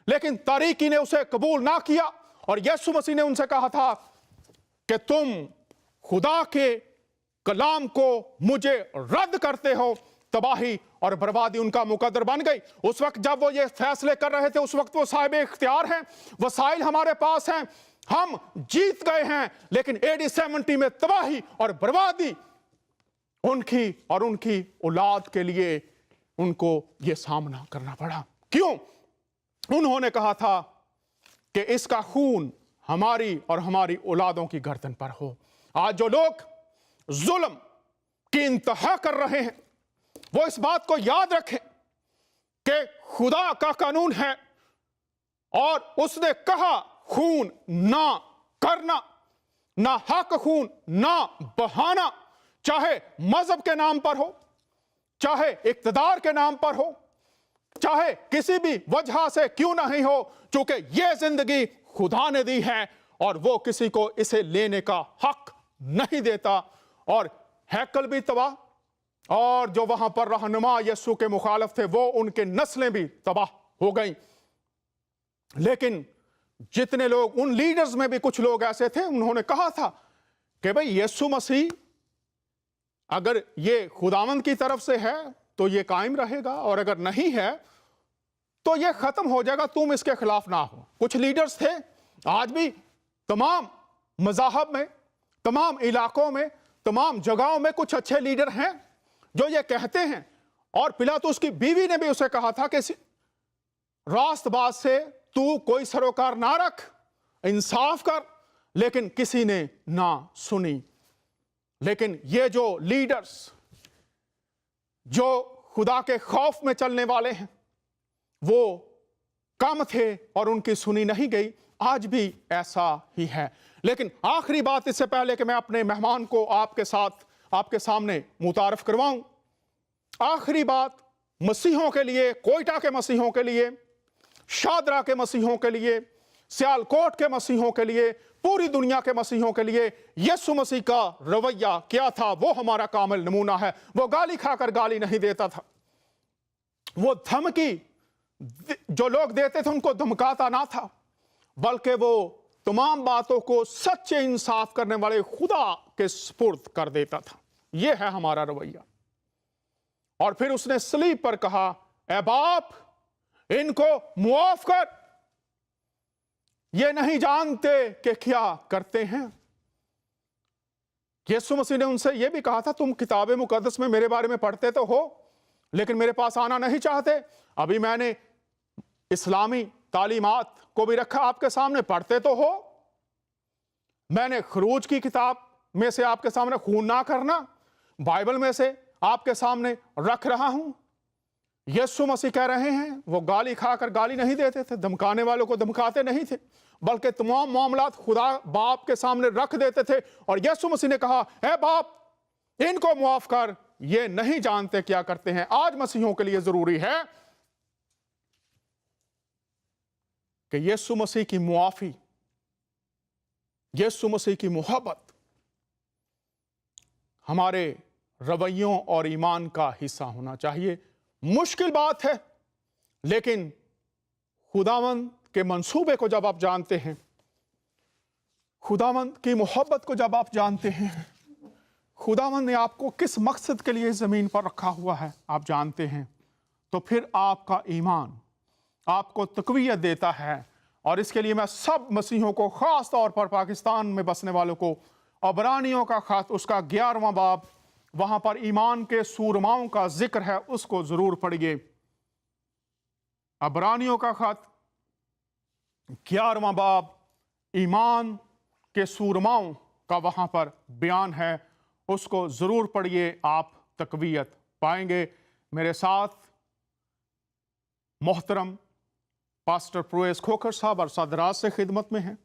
لیکن تاریکی نے اسے قبول نہ کیا. اور یسوع مسیح نے ان سے کہا تھا کہ تم خدا کے کلام کو مجھے رد کرتے ہو. تباہی اور بربادی ان کا مقدر بن گئی. اس وقت جب وہ یہ فیصلے کر رہے تھے, اس وقت وہ صاحب اختیار ہیں, وسائل ہمارے پاس ہیں, ہم جیت گئے ہیں. لیکن AD 70 میں تباہی اور بربادی ان کی اور ان کی اولاد کے لیے ان کو یہ سامنا کرنا پڑا. کیوں؟ انہوں نے کہا تھا کہ اس کا خون ہماری اور ہماری اولادوں کی گردن پر ہو. آج جو لوگ ظلم کی انتہا کر رہے ہیں, وہ اس بات کو یاد رکھیں کہ خدا کا قانون ہے اور اس نے کہا خون نہ کرنا, نہ حق خون نہ بہانا, چاہے مذہب کے نام پر ہو, چاہے اقتدار کے نام پر ہو, چاہے کسی بھی وجہ سے کیوں نہیں ہو, چونکہ یہ زندگی خدا نے دی ہے اور وہ کسی کو اسے لینے کا حق نہیں دیتا. اور ہیکل بھی تباہ, اور جو وہاں پر رہنما یسوع کے مخالف تھے وہ ان کے نسلیں بھی تباہ ہو گئیں. لیکن جتنے لوگ, ان لیڈرز میں بھی کچھ لوگ ایسے تھے, انہوں نے کہا تھا کہ بھئی یسوع مسیح اگر یہ خداوند کی طرف سے ہے تو یہ قائم رہے گا, اور اگر نہیں ہے تو یہ ختم ہو جائے گا, تم اس کے خلاف نہ ہو. کچھ لیڈرز تھے, آج بھی تمام مذاہب میں, تمام علاقوں میں, تمام جگہوں میں کچھ اچھے لیڈر ہیں جو یہ کہتے ہیں. اور پلاطس کی بیوی نے بھی اسے کہا تھا کہ راست بات سے تو کوئی سروکار نہ رکھ, انصاف کر, لیکن کسی نے نہ سنی. لیکن یہ جو لیڈرز جو خدا کے خوف میں چلنے والے ہیں وہ کم تھے اور ان کی سنی نہیں گئی. آج بھی ایسا ہی ہے. لیکن آخری بات اس سے پہلے کہ میں اپنے مہمان کو آپ کے سامنے متعارف کرواؤں, آخری بات مسیحوں کے لیے, کوئٹہ کے مسیحوں کے لیے, شادرہ کے مسیحوں کے لیے, سیالکوٹ کے مسیحوں کے لیے, پوری دنیا کے مسیحوں کے لیے یسوع مسیح کا رویہ کیا تھا وہ ہمارا کامل نمونہ ہے. وہ گالی کھا کر گالی نہیں دیتا تھا, وہ دھمکی جو لوگ دیتے تھے ان کو دھمکاتا نہ تھا, بلکہ وہ تمام باتوں کو سچے انصاف کرنے والے خدا کے سپرد کر دیتا تھا. یہ ہے ہمارا رویہ. اور پھر اس نے صلیب پر کہا, اے باپ ان کو معاف کر, یہ نہیں جانتے کہ کیا کرتے ہیں. یسوع مسیح نے ان سے یہ بھی کہا تھا, تم کتاب مقدس میں میرے بارے میں پڑھتے تو ہو لیکن میرے پاس آنا نہیں چاہتے. ابھی میں نے اسلامی تعلیمات کو بھی رکھا آپ کے سامنے, پڑھتے تو ہو. میں نے خروج کی کتاب میں سے آپ کے سامنے خون نہ کرنا, بائبل میں سے آپ کے سامنے رکھ رہا ہوں. یسوع مسیح کہہ رہے ہیں, وہ گالی کھا کر گالی نہیں دیتے تھے, دھمکانے والوں کو دھمکاتے نہیں تھے, بلکہ تمام معاملات خدا باپ کے سامنے رکھ دیتے تھے. اور یسوع مسیح نے کہا, اے باپ ان کو معاف کر, یہ نہیں جانتے کیا کرتے ہیں. آج مسیحوں کے لیے ضروری ہے کہ یسوع مسیح کی معافی, یسوع مسیح کی محبت ہمارے رویوں اور ایمان کا حصہ ہونا چاہیے. مشکل بات ہے, لیکن خداوند کے منصوبے کو جب آپ جانتے ہیں, خداوند کی محبت کو جب آپ جانتے ہیں, خداوند نے آپ کو کس مقصد کے لیے زمین پر رکھا ہوا ہے آپ جانتے ہیں, تو پھر آپ کا ایمان آپ کو تقویت دیتا ہے. اور اس کے لیے میں سب مسیحوں کو, خاص طور پر پاکستان میں بسنے والوں کو अबरानियों का खत उसका 11वां बाब, वहां पर ईमान के सूरमाओं का जिक्र है, उसको जरूर पढ़िए। अबरानियों का खत 11वां बाब, ईमान के सूरमाओं का वहां पर बयान है, उसको जरूर पढ़िए, आप तकवीयत पाएंगे। मेरे साथ मोहतरम पास्टर प्रोएस खोखर साहब और सदराज से खिदमत में हैं,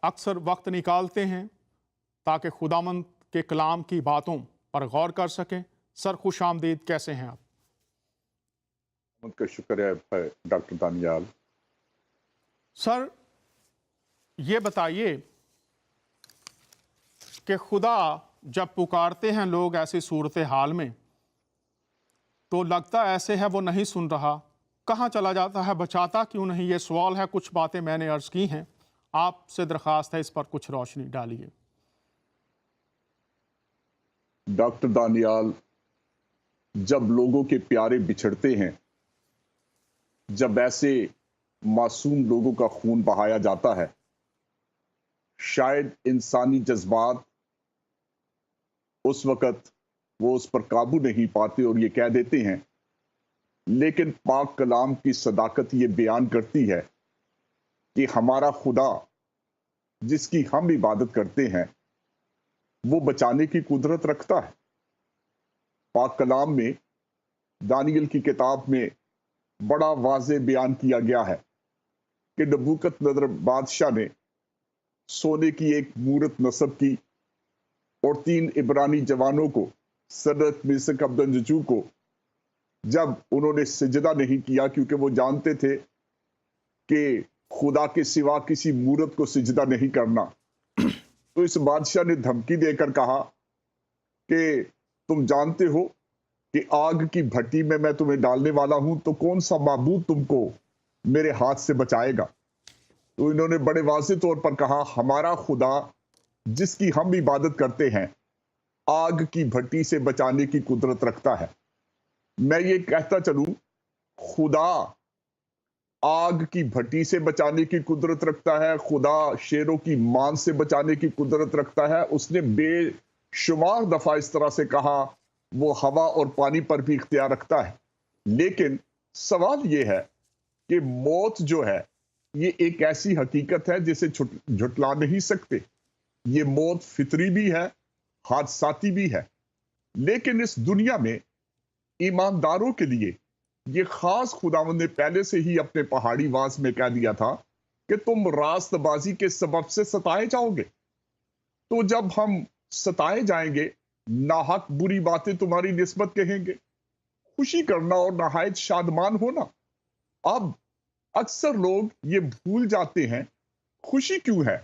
अक्सर वक्त निकालते हैं ताकि खुदामंद के कलाम की बातों पर गौर कर सकें। सर खुश आमदीद, कैसे हैं आप? उनका शुक्र है डॉक्टर दानियाल। सर ये बताइए कि खुदा जब पुकारते हैं लोग ऐसी सूरत हाल में, तो लगता ऐसे है वो नहीं सुन रहा, कहाँ चला जाता है, बचाता क्यों नहीं? ये सवाल है। कुछ बातें मैंने अर्ज की हैं, आपसे दरख्वास्त है इस पर कुछ रोशनी डालिए। डॉक्टर दानियाल, जब लोगों के प्यारे बिछड़ते हैं, जब ऐसे मासूम लोगों का खून बहाया जाता है, शायद इंसानी जज्बात उस वक़्त वो उस पर काबू नहीं पाते और ये कह देते हैं, लेकिन पाक कलाम की सदाकत ये बयान करती है कि हमारा खुदा जिसकी हम इबादत करते हैं वो बचाने की कुदरत रखता है। पाक कलाम में दानियल की किताब में बड़ा वाज़े बयान किया गया है कि नबूकदनेस्सर बादशाह ने सोने की एक मूरत नस्ब की और 3 इब्रानी जवानों को, सदरक, मिसक, अब्दनजजू को, जब उन्होंने सिजदा नहीं किया क्योंकि वो जानते थे कि खुदा के सिवा किसी मूरत को सिजदा नहीं करना, तो इस बादशाह ने धमकी देकर कहा कि तुम जानते हो कि आग की भट्टी में मैं तुम्हें डालने वाला हूं, तो कौन सा माबूद तुमको मेरे हाथ से बचाएगा? तो इन्होंने बड़े वाज़े तौर पर कहा, हमारा खुदा जिसकी हम इबादत करते हैं आग की भट्टी से बचाने की कुदरत रखता है। मैं ये कहता चलूं, खुदा आग की भट्टी से बचाने की कुदरत रखता है, खुदा शेरों की मांस से बचाने की कुदरत रखता है। उसने बेशुमार दफा इस तरह से कहा, वो हवा और पानी पर भी इख्तियार रखता है। लेकिन सवाल ये है कि मौत जो है ये एक ऐसी हकीकत है जिसे झुटला नहीं सकते। ये मौत फितरी भी है, हादसाती भी है, लेकिन इस दुनिया में ईमानदारों के लिए ये खास खुदावंद ने पहले से ही अपने पहाड़ी वास में कह दिया था कि तुम रास्तबाजी के सबब से सताए जाओगे। तो जब हम सताए जाएंगे, नाहक बुरी बातें तुम्हारी निस्बत कहेंगे, खुशी करना और नहायत शादमान होना। अब अक्सर लोग ये भूल जाते हैं खुशी क्यों है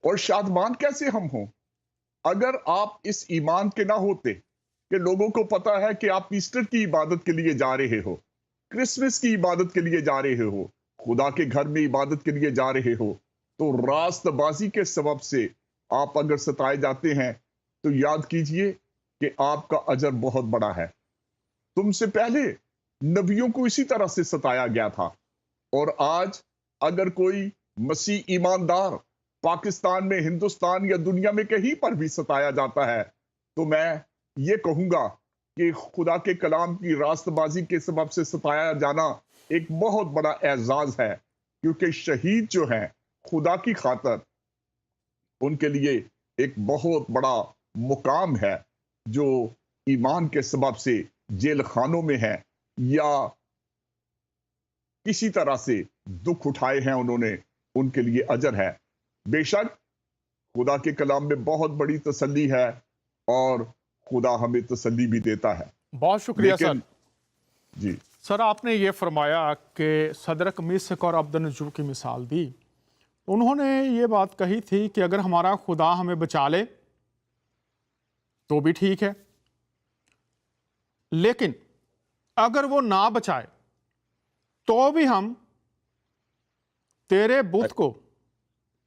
और शादमान कैसे हम हों। अगर आप इस ईमान के ना होते कि लोगों को पता है कि आप ईस्टर की इबादत के लिए जा रहे हो, क्रिसमस की इबादत के लिए जा रहे हो, खुदा के घर में इबादत के लिए जा रहे हो, तो रास्तबाजी के सबब से आप अगर सताए जाते हैं तो याद कीजिए कि आपका अजर बहुत बड़ा है। तुमसे पहले नबियों को इसी तरह से सताया गया था, और आज अगर कोई मसीह ईमानदार पाकिस्तान में, हिंदुस्तान या दुनिया में कहीं पर भी सताया जाता है, तो मैं ये कहूंगा कि खुदा के कलाम की रास्तबाजी के सबब से सताया जाना एक बहुत बड़ा एजाज है, क्योंकि शहीद जो हैं खुदा की खातर, उनके लिए एक बहुत बड़ा मुकाम है जो ईमान के सबब से जेल खानों में है या किसी तरह से दुख उठाए हैं उन्होंने, उनके लिए अजर है। बेशक खुदा के कलाम में बहुत बड़ी तसल्ली है और खुदा हमें तसल्ली भी देता है। बहुत शुक्रिया सर। जी सर, आपने ये फरमाया कि सदरक, मिसक और अब्दनजू की मिसाल दी। उन्होंने ये बात कही थी कि अगर हमारा खुदा हमें बचा ले तो भी ठीक है, लेकिन अगर वो ना बचाए तो भी हम तेरे बुत को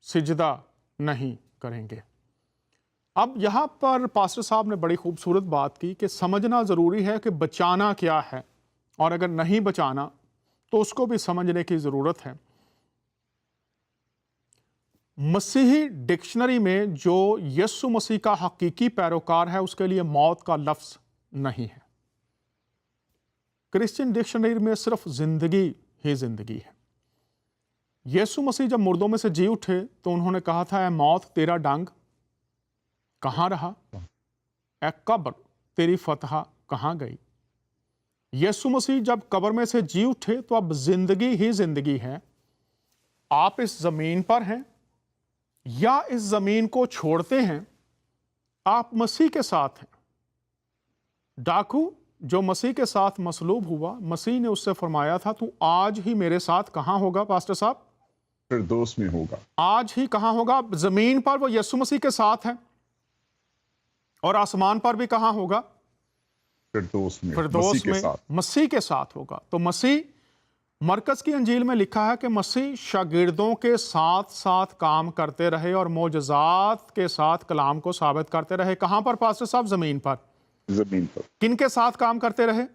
सिजदा नहीं करेंगे। अब यहां पर पास्टर साहब ने बड़ी खूबसूरत बात की कि समझना ज़रूरी है कि बचाना क्या है, और अगर नहीं बचाना तो उसको भी समझने की ज़रूरत है। मसीही डिक्शनरी में जो यीशु मसीह का हकीकी पैरोकार है उसके लिए मौत का लफ्ज नहीं है। क्रिश्चियन डिक्शनरी में सिर्फ जिंदगी ही जिंदगी है। यीशु मसीह जब मुर्दों में से जी उठे तो उन्होंने कहा था, ऐ मौत तेरा डंग कहाँ रहा, ऐ कब्र तेरी फतह कहाँ गई। यीशु मसीह जब कब्र में से जी उठे तो अब जिंदगी ही जिंदगी है। आप इस जमीन पर हैं या इस जमीन को छोड़ते हैं, आप मसीह के साथ हैं। डाकू जो मसीह के साथ मसलूब हुआ, मसीह ने उससे फरमाया था, तू आज ही मेरे साथ कहाँ होगा पास्टर साहब? फिरदौस में होगा। आज ही कहाँ होगा? जमीन पर वो यीशु मसीह के साथ है और आसमान पर भी कहाँ होगा? फिरदौस में, फिरदौस मसीह के में साथ। मसीह के साथ होगा। तो मसीह, मरकज की अंजील में लिखा है कि मसीह शागिर्दों के साथ साथ काम करते रहे और मोजज़ात के साथ कलाम को साबित करते रहे। कहाँ पर पास्टर साहब? जमीन पर। जमीन पर किन के साथ काम करते रहे?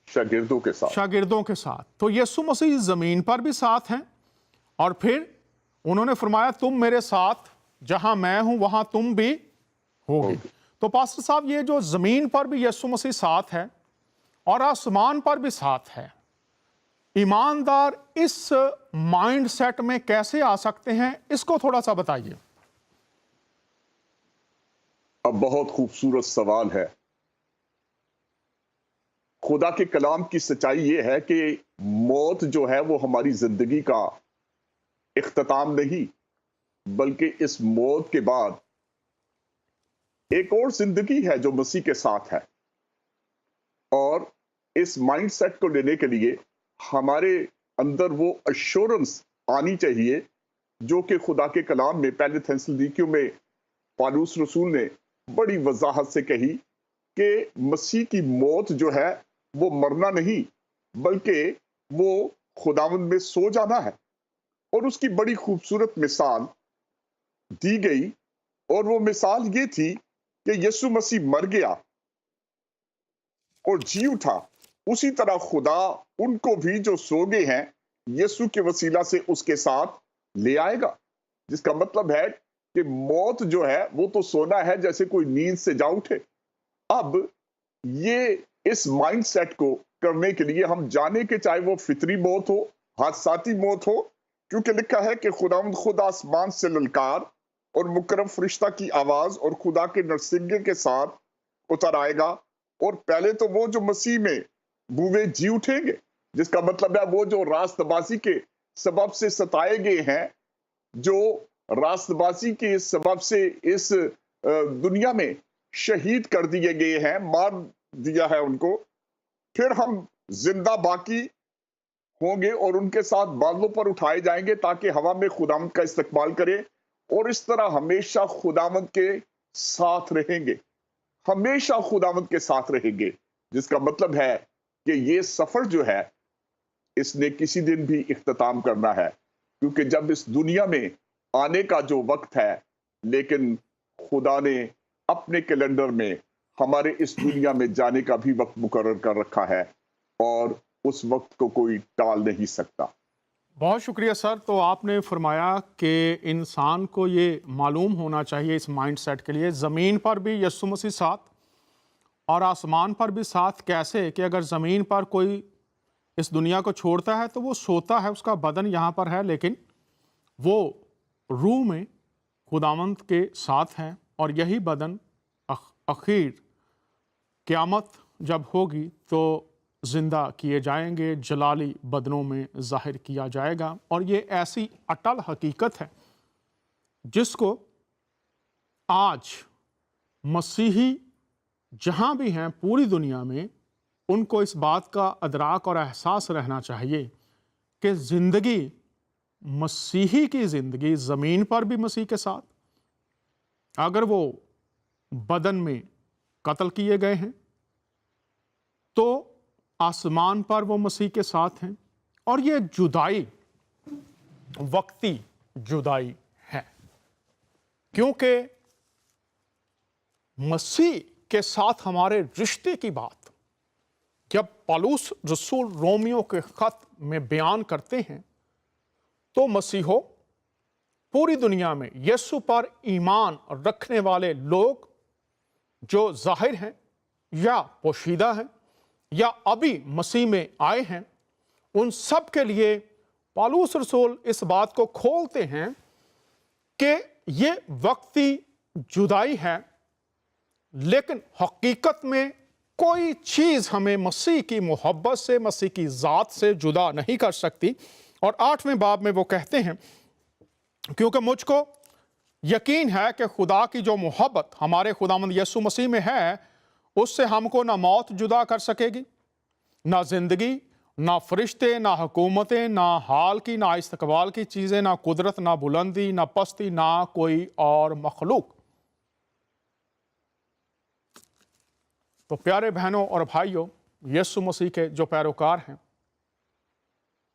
शागिर्दों के साथ। शागिर्दों के साथ। तो यीशु मसीह जमीन पर भी साथ हैं और फिर उन्होंने फरमाया, तुम मेरे साथ जहां मैं हूं वहां तुम भी होगे। तो पास्टर साहब, ये जो जमीन पर भी यीशु मसीह साथ है और आसमान पर भी साथ है, ईमानदार इस माइंड सेट में कैसे आ सकते हैं, इसको थोड़ा सा बताइए। अब बहुत खूबसूरत सवाल है। खुदा के कलाम की सच्चाई ये है कि मौत जो है वो हमारी जिंदगी का इख्तिताम नहीं, बल्कि इस मौत के बाद एक और जिंदगी है जो मसीह के साथ है। और इस माइंडसेट को लेने के लिए हमारे अंदर वो अश्योरेंस आनी चाहिए जो कि खुदा के कलाम में पहले थेसलुनीकियों में पौलुस रसूल ने बड़ी वजाहत से कही कि मसीह की मौत जो है वो मरना नहीं, बल्कि वो खुदावंद में सो जाना है। और उसकी बड़ी खूबसूरत मिसाल दी गई, और वो मिसाल ये थी कि यीशु मसीह मर गया और जी उठा। उसी तरह खुदा उनको भी जो सो गए हैं यीशु के वसीला से उसके साथ ले आएगा। जिसका मतलब है कि मौत जो है वो तो सोना है, जैसे कोई नींद से जा उठे। अब ये इस माइंडसेट को करने के लिए हम जाने के, चाहे वो फितरी मौत हो, हादसाती मौत हो, क्योंकि लिखा है कि खुदावंद खुद आसमान से ललकार और मुकर्रम फरिश्ता की आवाज और खुदा के नरसिंगे के साथ उतर आएगा, और पहले तो वो जो मसीह में बूवे जी उठेंगे, जिसका मतलब है वो जो रास्तबाजी के सबब से सताए गए हैं, जो रास्तबाजी के सबब से इस दुनिया में शहीद कर दिए गए हैं, मार दिया है उनको, फिर हम जिंदा बाकी होंगे और उनके साथ बादलों पर उठाए जाएंगे ताकि हवा में खुदावंद का इस्तकबाल करें, और इस तरह हमेशा खुदावंद के साथ रहेंगे, हमेशा खुदावंद के साथ रहेंगे। जिसका मतलब है कि ये सफर जो है इसने किसी दिन भी इख्तिताम करना है, क्योंकि जब इस दुनिया में आने का जो वक्त है, लेकिन खुदा ने अपने कैलेंडर में हमारे इस दुनिया में जाने का भी वक्त मुकर्रर कर रखा है, और उस वक्त को कोई टाल नहीं सकता। बहुत शुक्रिया सर। तो आपने फरमाया कि इंसान को ये मालूम होना चाहिए इस माइंडसेट के लिए, ज़मीन पर भी यीशु मसीह साथ और आसमान पर भी साथ। कैसे कि अगर ज़मीन पर कोई इस दुनिया को छोड़ता है तो वो सोता है, उसका बदन यहाँ पर है, लेकिन वो रूह में खुदावंद के साथ है, और यही बदन आखिर क़यामत जब होगी तो ज़िंदा किए जाएंगे, जलाली बदनों में ज़ाहिर किया जाएगा। और ये ऐसी अटल हकीकत है जिसको आज मसीही जहाँ भी हैं पूरी दुनिया में, उनको इस बात का अदराक और एहसास रहना चाहिए कि ज़िंदगी, मसीही की ज़िंदगी ज़मीन पर भी मसीह के साथ, अगर वो बदन में कत्ल किए गए हैं तो आसमान पर वो मसीह के साथ हैं। और ये जुदाई वक्ती जुदाई है, क्योंकि मसीह के साथ हमारे रिश्ते की बात जब पौलुस रसूल रोमियो के खत में बयान करते हैं तो मसीहो पूरी दुनिया में यीशु पर ईमान रखने वाले लोग जो जाहिर हैं या पोशीदा हैं या अभी मसीह में आए हैं, उन सब के लिए पौलुस रसूल इस बात को खोलते हैं कि ये वक्ती जुदाई है, लेकिन हकीकत में कोई चीज़ हमें मसीह की मोहब्बत से, मसीह की ज़ात से जुदा नहीं कर सकती। और 8वें बाब में वो कहते हैं, क्योंकि मुझको यकीन है कि खुदा की जो मोहब्बत हमारे खुदावंद यीशु मसीह में है, उससे हमको ना मौत जुदा कर सकेगी, ना जिंदगी, ना फरिश्ते, ना हुकूमतें, ना हाल की, ना इस्तकबाल की चीज़ें, ना कुदरत, ना बुलंदी, ना पस्ती, ना कोई और मखलूक। तो प्यारे बहनों और भाइयों, यीशु मसीह के जो पैरोकार हैं,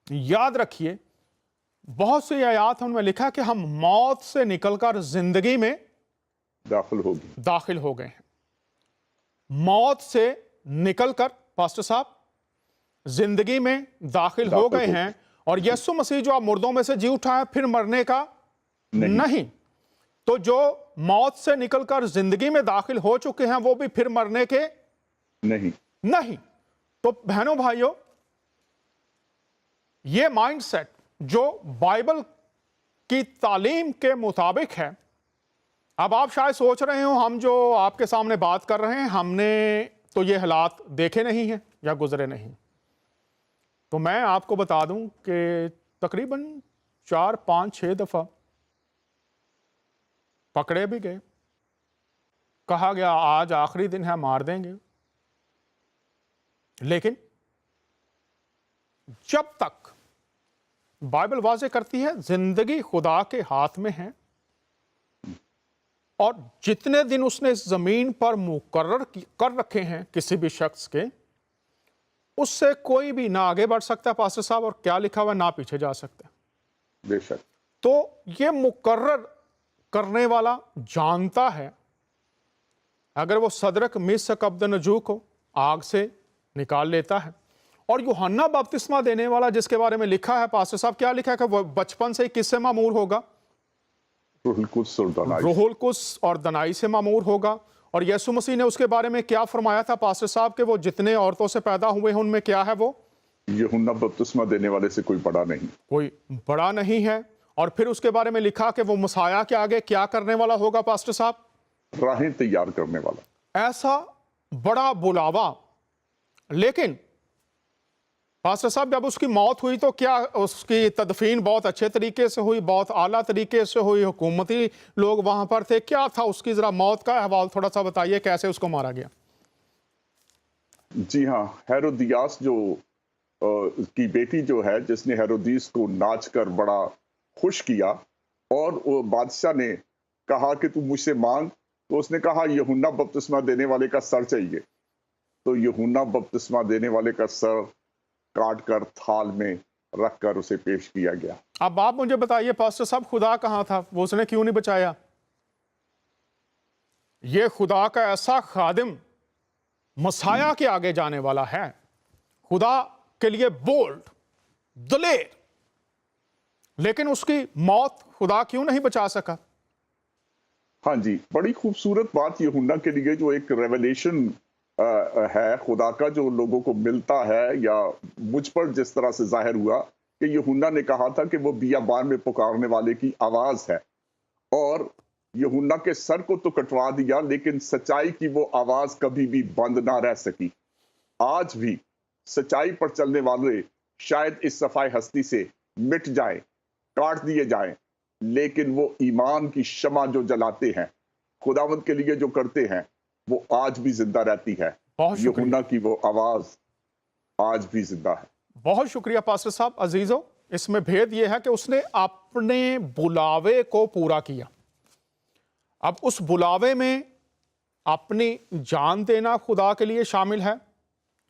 याद रखिए बहुत सी आयात उनमें लिखा कि हम मौत से निकलकर जिंदगी में दाखिल हो गए हैं। मौत से निकलकर पास्टर साहब जिंदगी में दाखिल हो गए हैं। और यीशु मसीह जो आप मुर्दों में से जी उठा है, फिर मरने का नहीं। तो जो मौत से निकलकर जिंदगी में दाखिल हो चुके हैं, वो भी फिर मरने के नहीं। तो बहनों भाइयों, ये माइंडसेट जो बाइबल की तालीम के मुताबिक है, अब आप शायद सोच रहे हो हम जो आपके सामने बात कर रहे हैं, हमने तो ये हालात देखे नहीं हैं या गुजरे नहीं। तो मैं आपको बता दूं कि तकरीबन 4, 5, 6 दफा पकड़े भी गए, कहा गया आज आखिरी दिन है, मार देंगे। लेकिन जब तक बाइबल वाज़े करती है जिंदगी खुदा के हाथ में है, और जितने दिन उसने इस जमीन पर मुकर्रर कर रखे हैं किसी भी शख्स के, उससे कोई भी ना आगे बढ़ सकता पास्टर साहब, और क्या लिखा हुआ ना पीछे जा सकता। बेशक। तो ये मुकर्रर करने वाला जानता है, अगर वो सदरक मिसक अब्दनजू को आग से निकाल लेता है, और यूहन्ना बपतिस्मा देने वाला जिसके बारे में लिखा है पास्टर साहब, क्या लिखा है कि वो बचपन से किससे मामूर होगा? रूहुल कुद्स और दनाई से मामूर होगा। और यीशु मसीह ने उसके बारे में क्या फरमाया था पास्टर साहब कि वो जितने औरतों से पैदा हुए हैं उनमें क्या है, वो यूहन्ना बपतिस्मा देने वाले से कोई बड़ा नहीं है। और फिर उसके बारे में लिखा कि वो मसाया के आगे क्या करने वाला होगा पास्टर साहब? राहें तैयार करने वाला। ऐसा बड़ा बुलावा। लेकिन पास्टर साहब जब उसकी मौत हुई तो क्या उसकी तदफीन बहुत अच्छे तरीके से हुई, बहुत आला तरीके से हुई, हुकूमती लोग वहां पर थे, क्या था उसकी जरा मौत का अहवाल थोड़ा सा बताइए, कैसे उसको मारा गया? जी हाँ, हेरोदियास जो की बेटी जो है, जिसने हेरोदीस को नाच कर बड़ा खुश किया, और वो बादशाह ने कहा कि तू मुझसे मांग, तो उसने कहा यूहन्ना बपतिस्मा देने वाले का सर चाहिए। तो यूहन्ना बपतिस्मा देने वाले का सर काट कर थाल में रख कर उसे पेश किया गया। अब आप मुझे बताइए पास्टर साहब, खुदा कहां था? वो उसने क्यों नहीं बचाया? ये खुदा का ऐसा खादिम मसाया के आगे जाने वाला है, खुदा के लिए बोल्ड, दलेर, लेकिन उसकी मौत खुदा क्यों नहीं बचा सका? हाँ जी, बड़ी खूबसूरत बात यूहन्ना के लिए, जो एक रेवलेशन है खुदा का, जो लोगों को मिलता है, या मुझ पर जिस तरह से जाहिर हुआ कि यूहन्ना ने कहा था कि वो बियाबान में पुकारने वाले की आवाज है, और यूहन्ना के सर को तो कटवा दिया, लेकिन सच्चाई की वो आवाज कभी भी बंद ना रह सकी। आज भी सच्चाई पर चलने वाले शायद इस सफाई हस्ती से मिट जाएं, काट दिए जाएं, लेकिन वो ईमान की शमा जो जलाते हैं, खुदावंद के लिए जो करते हैं, वो आज भी जिंदा रहती है। यूहन्ना की वो आवाज आज भी जिंदा है। बहुत शुक्रिया पास्टर साहब। अजीजों, इसमें भेद यह है कि उसने अपने बुलावे को पूरा किया। अब उस बुलावे में अपनी जान देना खुदा के लिए शामिल है,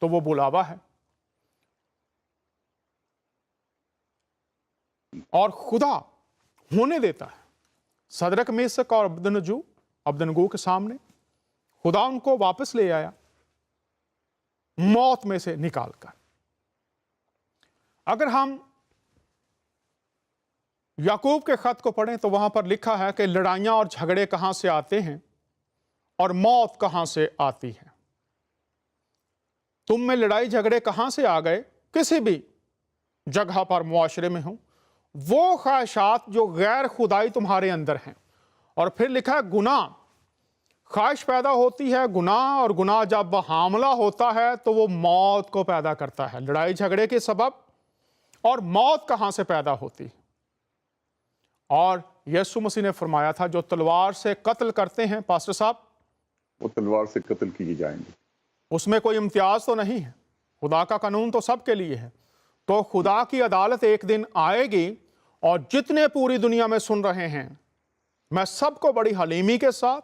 तो वो बुलावा है। और खुदा होने देता है। सदरक मेसक और अब्दनगो के सामने खुदा उनको वापस ले आया, मौत में से निकालकर। अगर हम याकूब के खत को पढ़ें तो वहां पर लिखा है कि लड़ाइयां और झगड़े कहां से आते हैं और मौत कहां से आती है। तुम में लड़ाई झगड़े कहां से आ गए? किसी भी जगह पर मुआशरे में हो, वो ख्वाहिशात जो गैर खुदाई तुम्हारे अंदर हैं। और फिर लिखा है गुनाह, ख्वाहिश पैदा होती है गुनाह, और गुनाह जब हामला होता है तो वो मौत को पैदा करता है। लड़ाई झगड़े के सबब और मौत कहां से पैदा होती है? और यीशु मसीह ने फरमाया था जो तलवार से कत्ल करते हैं पास्टर साहब, वो तलवार से कत्ल किए जाएंगे। उसमें कोई इम्तियाज तो नहीं है, खुदा का कानून तो सबके लिए है। तो खुदा की अदालत एक दिन आएगी और जितने पूरी दुनिया में सुन रहे हैं, मैं सबको बड़ी हलीमी के साथ,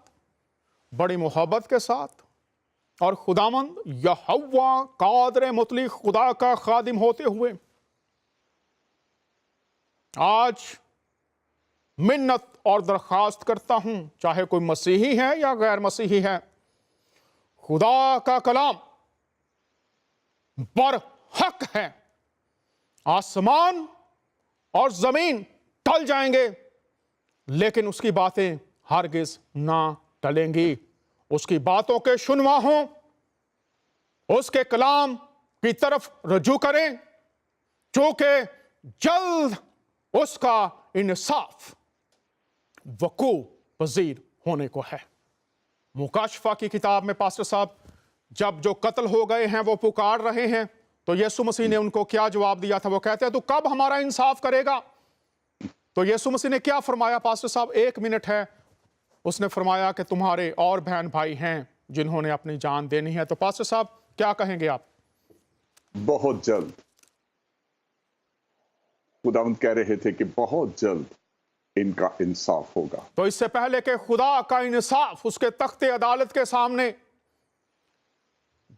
बड़ी मोहब्बत के साथ और खुदामंद यहोवा कादर मुतलक खुदा का खादिम होते हुए आज मिन्नत और दरख्वास्त करता हूं, चाहे कोई मसीही है या गैर मसीही है, खुदा का कलाम बरहक है। आसमान और जमीन टल जाएंगे लेकिन उसकी बातें हरगिज ना टलेंगी। उसकी बातों के सुनवा हों, उसके कलाम की तरफ रजू करें, चूंकि जल्द उसका इंसाफ वकू पजीर होने को है। मुकाशफा की किताब में पास्टर साहब जब जो कत्ल हो गए हैं वो पुकार रहे हैं तो यीशु मसीह ने उनको क्या जवाब दिया था? वो कहते हैं तू कब हमारा इंसाफ करेगा? तो यीशु मसीह ने क्या फरमाया पास्टर साहब? 1 मिनट है। उसने फरमाया कि तुम्हारे और बहन भाई हैं जिन्होंने अपनी जान देनी है। तो पास्टर साहब क्या कहेंगे आप? बहुत जल्द खुदावंद कह रहे थे कि बहुत जल्द इनका इंसाफ होगा। तो इससे पहले कि खुदा का इंसाफ उसके तख्ते अदालत के सामने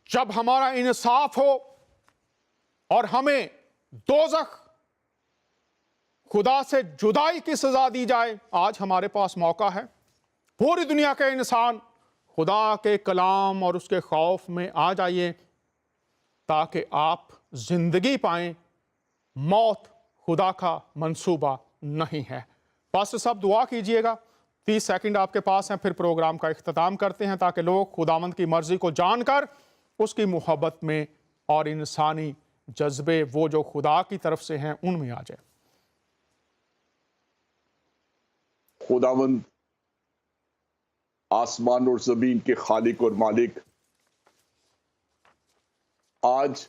जब हमारा इंसाफ हो और हमें दोज़ख खुदा से जुदाई की सजा दी जाए, आज हमारे पास मौका है। पूरी दुनिया के इंसान खुदा के कलाम और उसके खौफ में आ जाइए ताकि आप जिंदगी पाएं। मौत खुदा का मंसूबा नहीं है। पास्टर साहब दुआ कीजिएगा। 30 सेकंड आपके पास हैं, फिर प्रोग्राम का इख्तिताम करते हैं ताकि लोग खुदावंद की मर्जी को जानकर उसकी मोहब्बत में और इंसानी जज्बे वो जो खुदा की तरफ से हैं उनमें आ जाए। खुदावंद आसमान और जमीन के खालिक और मालिक आज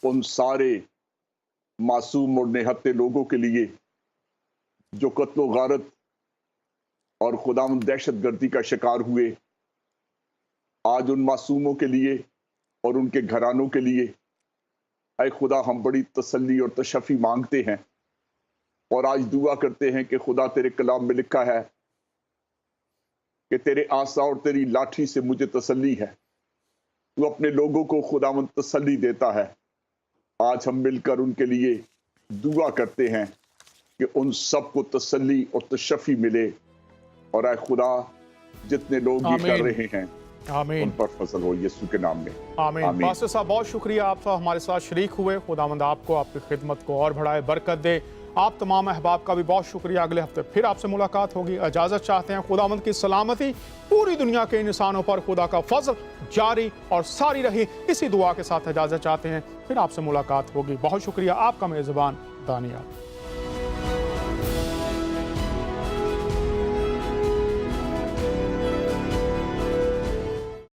उन सारे मासूम और निहत्ते लोगों के लिए जो कत्लो गारत और खुदावंद दहशतगर्दी का शिकार हुए, आज उन मासूमों के लिए और उनके घरानों के लिए ऐ खुदा हम बड़ी तसल्ली और तशफ़ी मांगते हैं और आज दुआ करते हैं कि खुदा तेरे कलाम में लिखा है कि तेरे आसा और तेरी लाठी से मुझे तसल्ली है। तू अपने लोगों को खुदावंद तसल्ली देता है। आज हम मिलकर उनके लिए दुआ करते हैं कि उन सबको तसल्ली और तशफ़ी मिले और ऐ खुदा जितने लोग ये कर रहे हैं आमीन, उन पर फजल हो यीशु के नाम में आमीन। पास्टर साहब बहुत शुक्रिया, आप हमारे साथ शरीक हुए। खुदावंद आपको आपकी खिदमत को और बढ़ाए, बरकत दे। आप तमाम अहबाब का भी बहुत शुक्रिया। अगले हफ्ते फिर आपसे मुलाकात होगी। इजाज़त चाहते हैं। खुदावंद की सलामती पूरी दुनिया के इंसानों पर खुदा का फजल जारी और सारी रही। इसी दुआ के साथ इजाज़त चाहते हैं, फिर आपसे मुलाकात होगी। बहुत शुक्रिया। आपका मेज़बान दानियाल।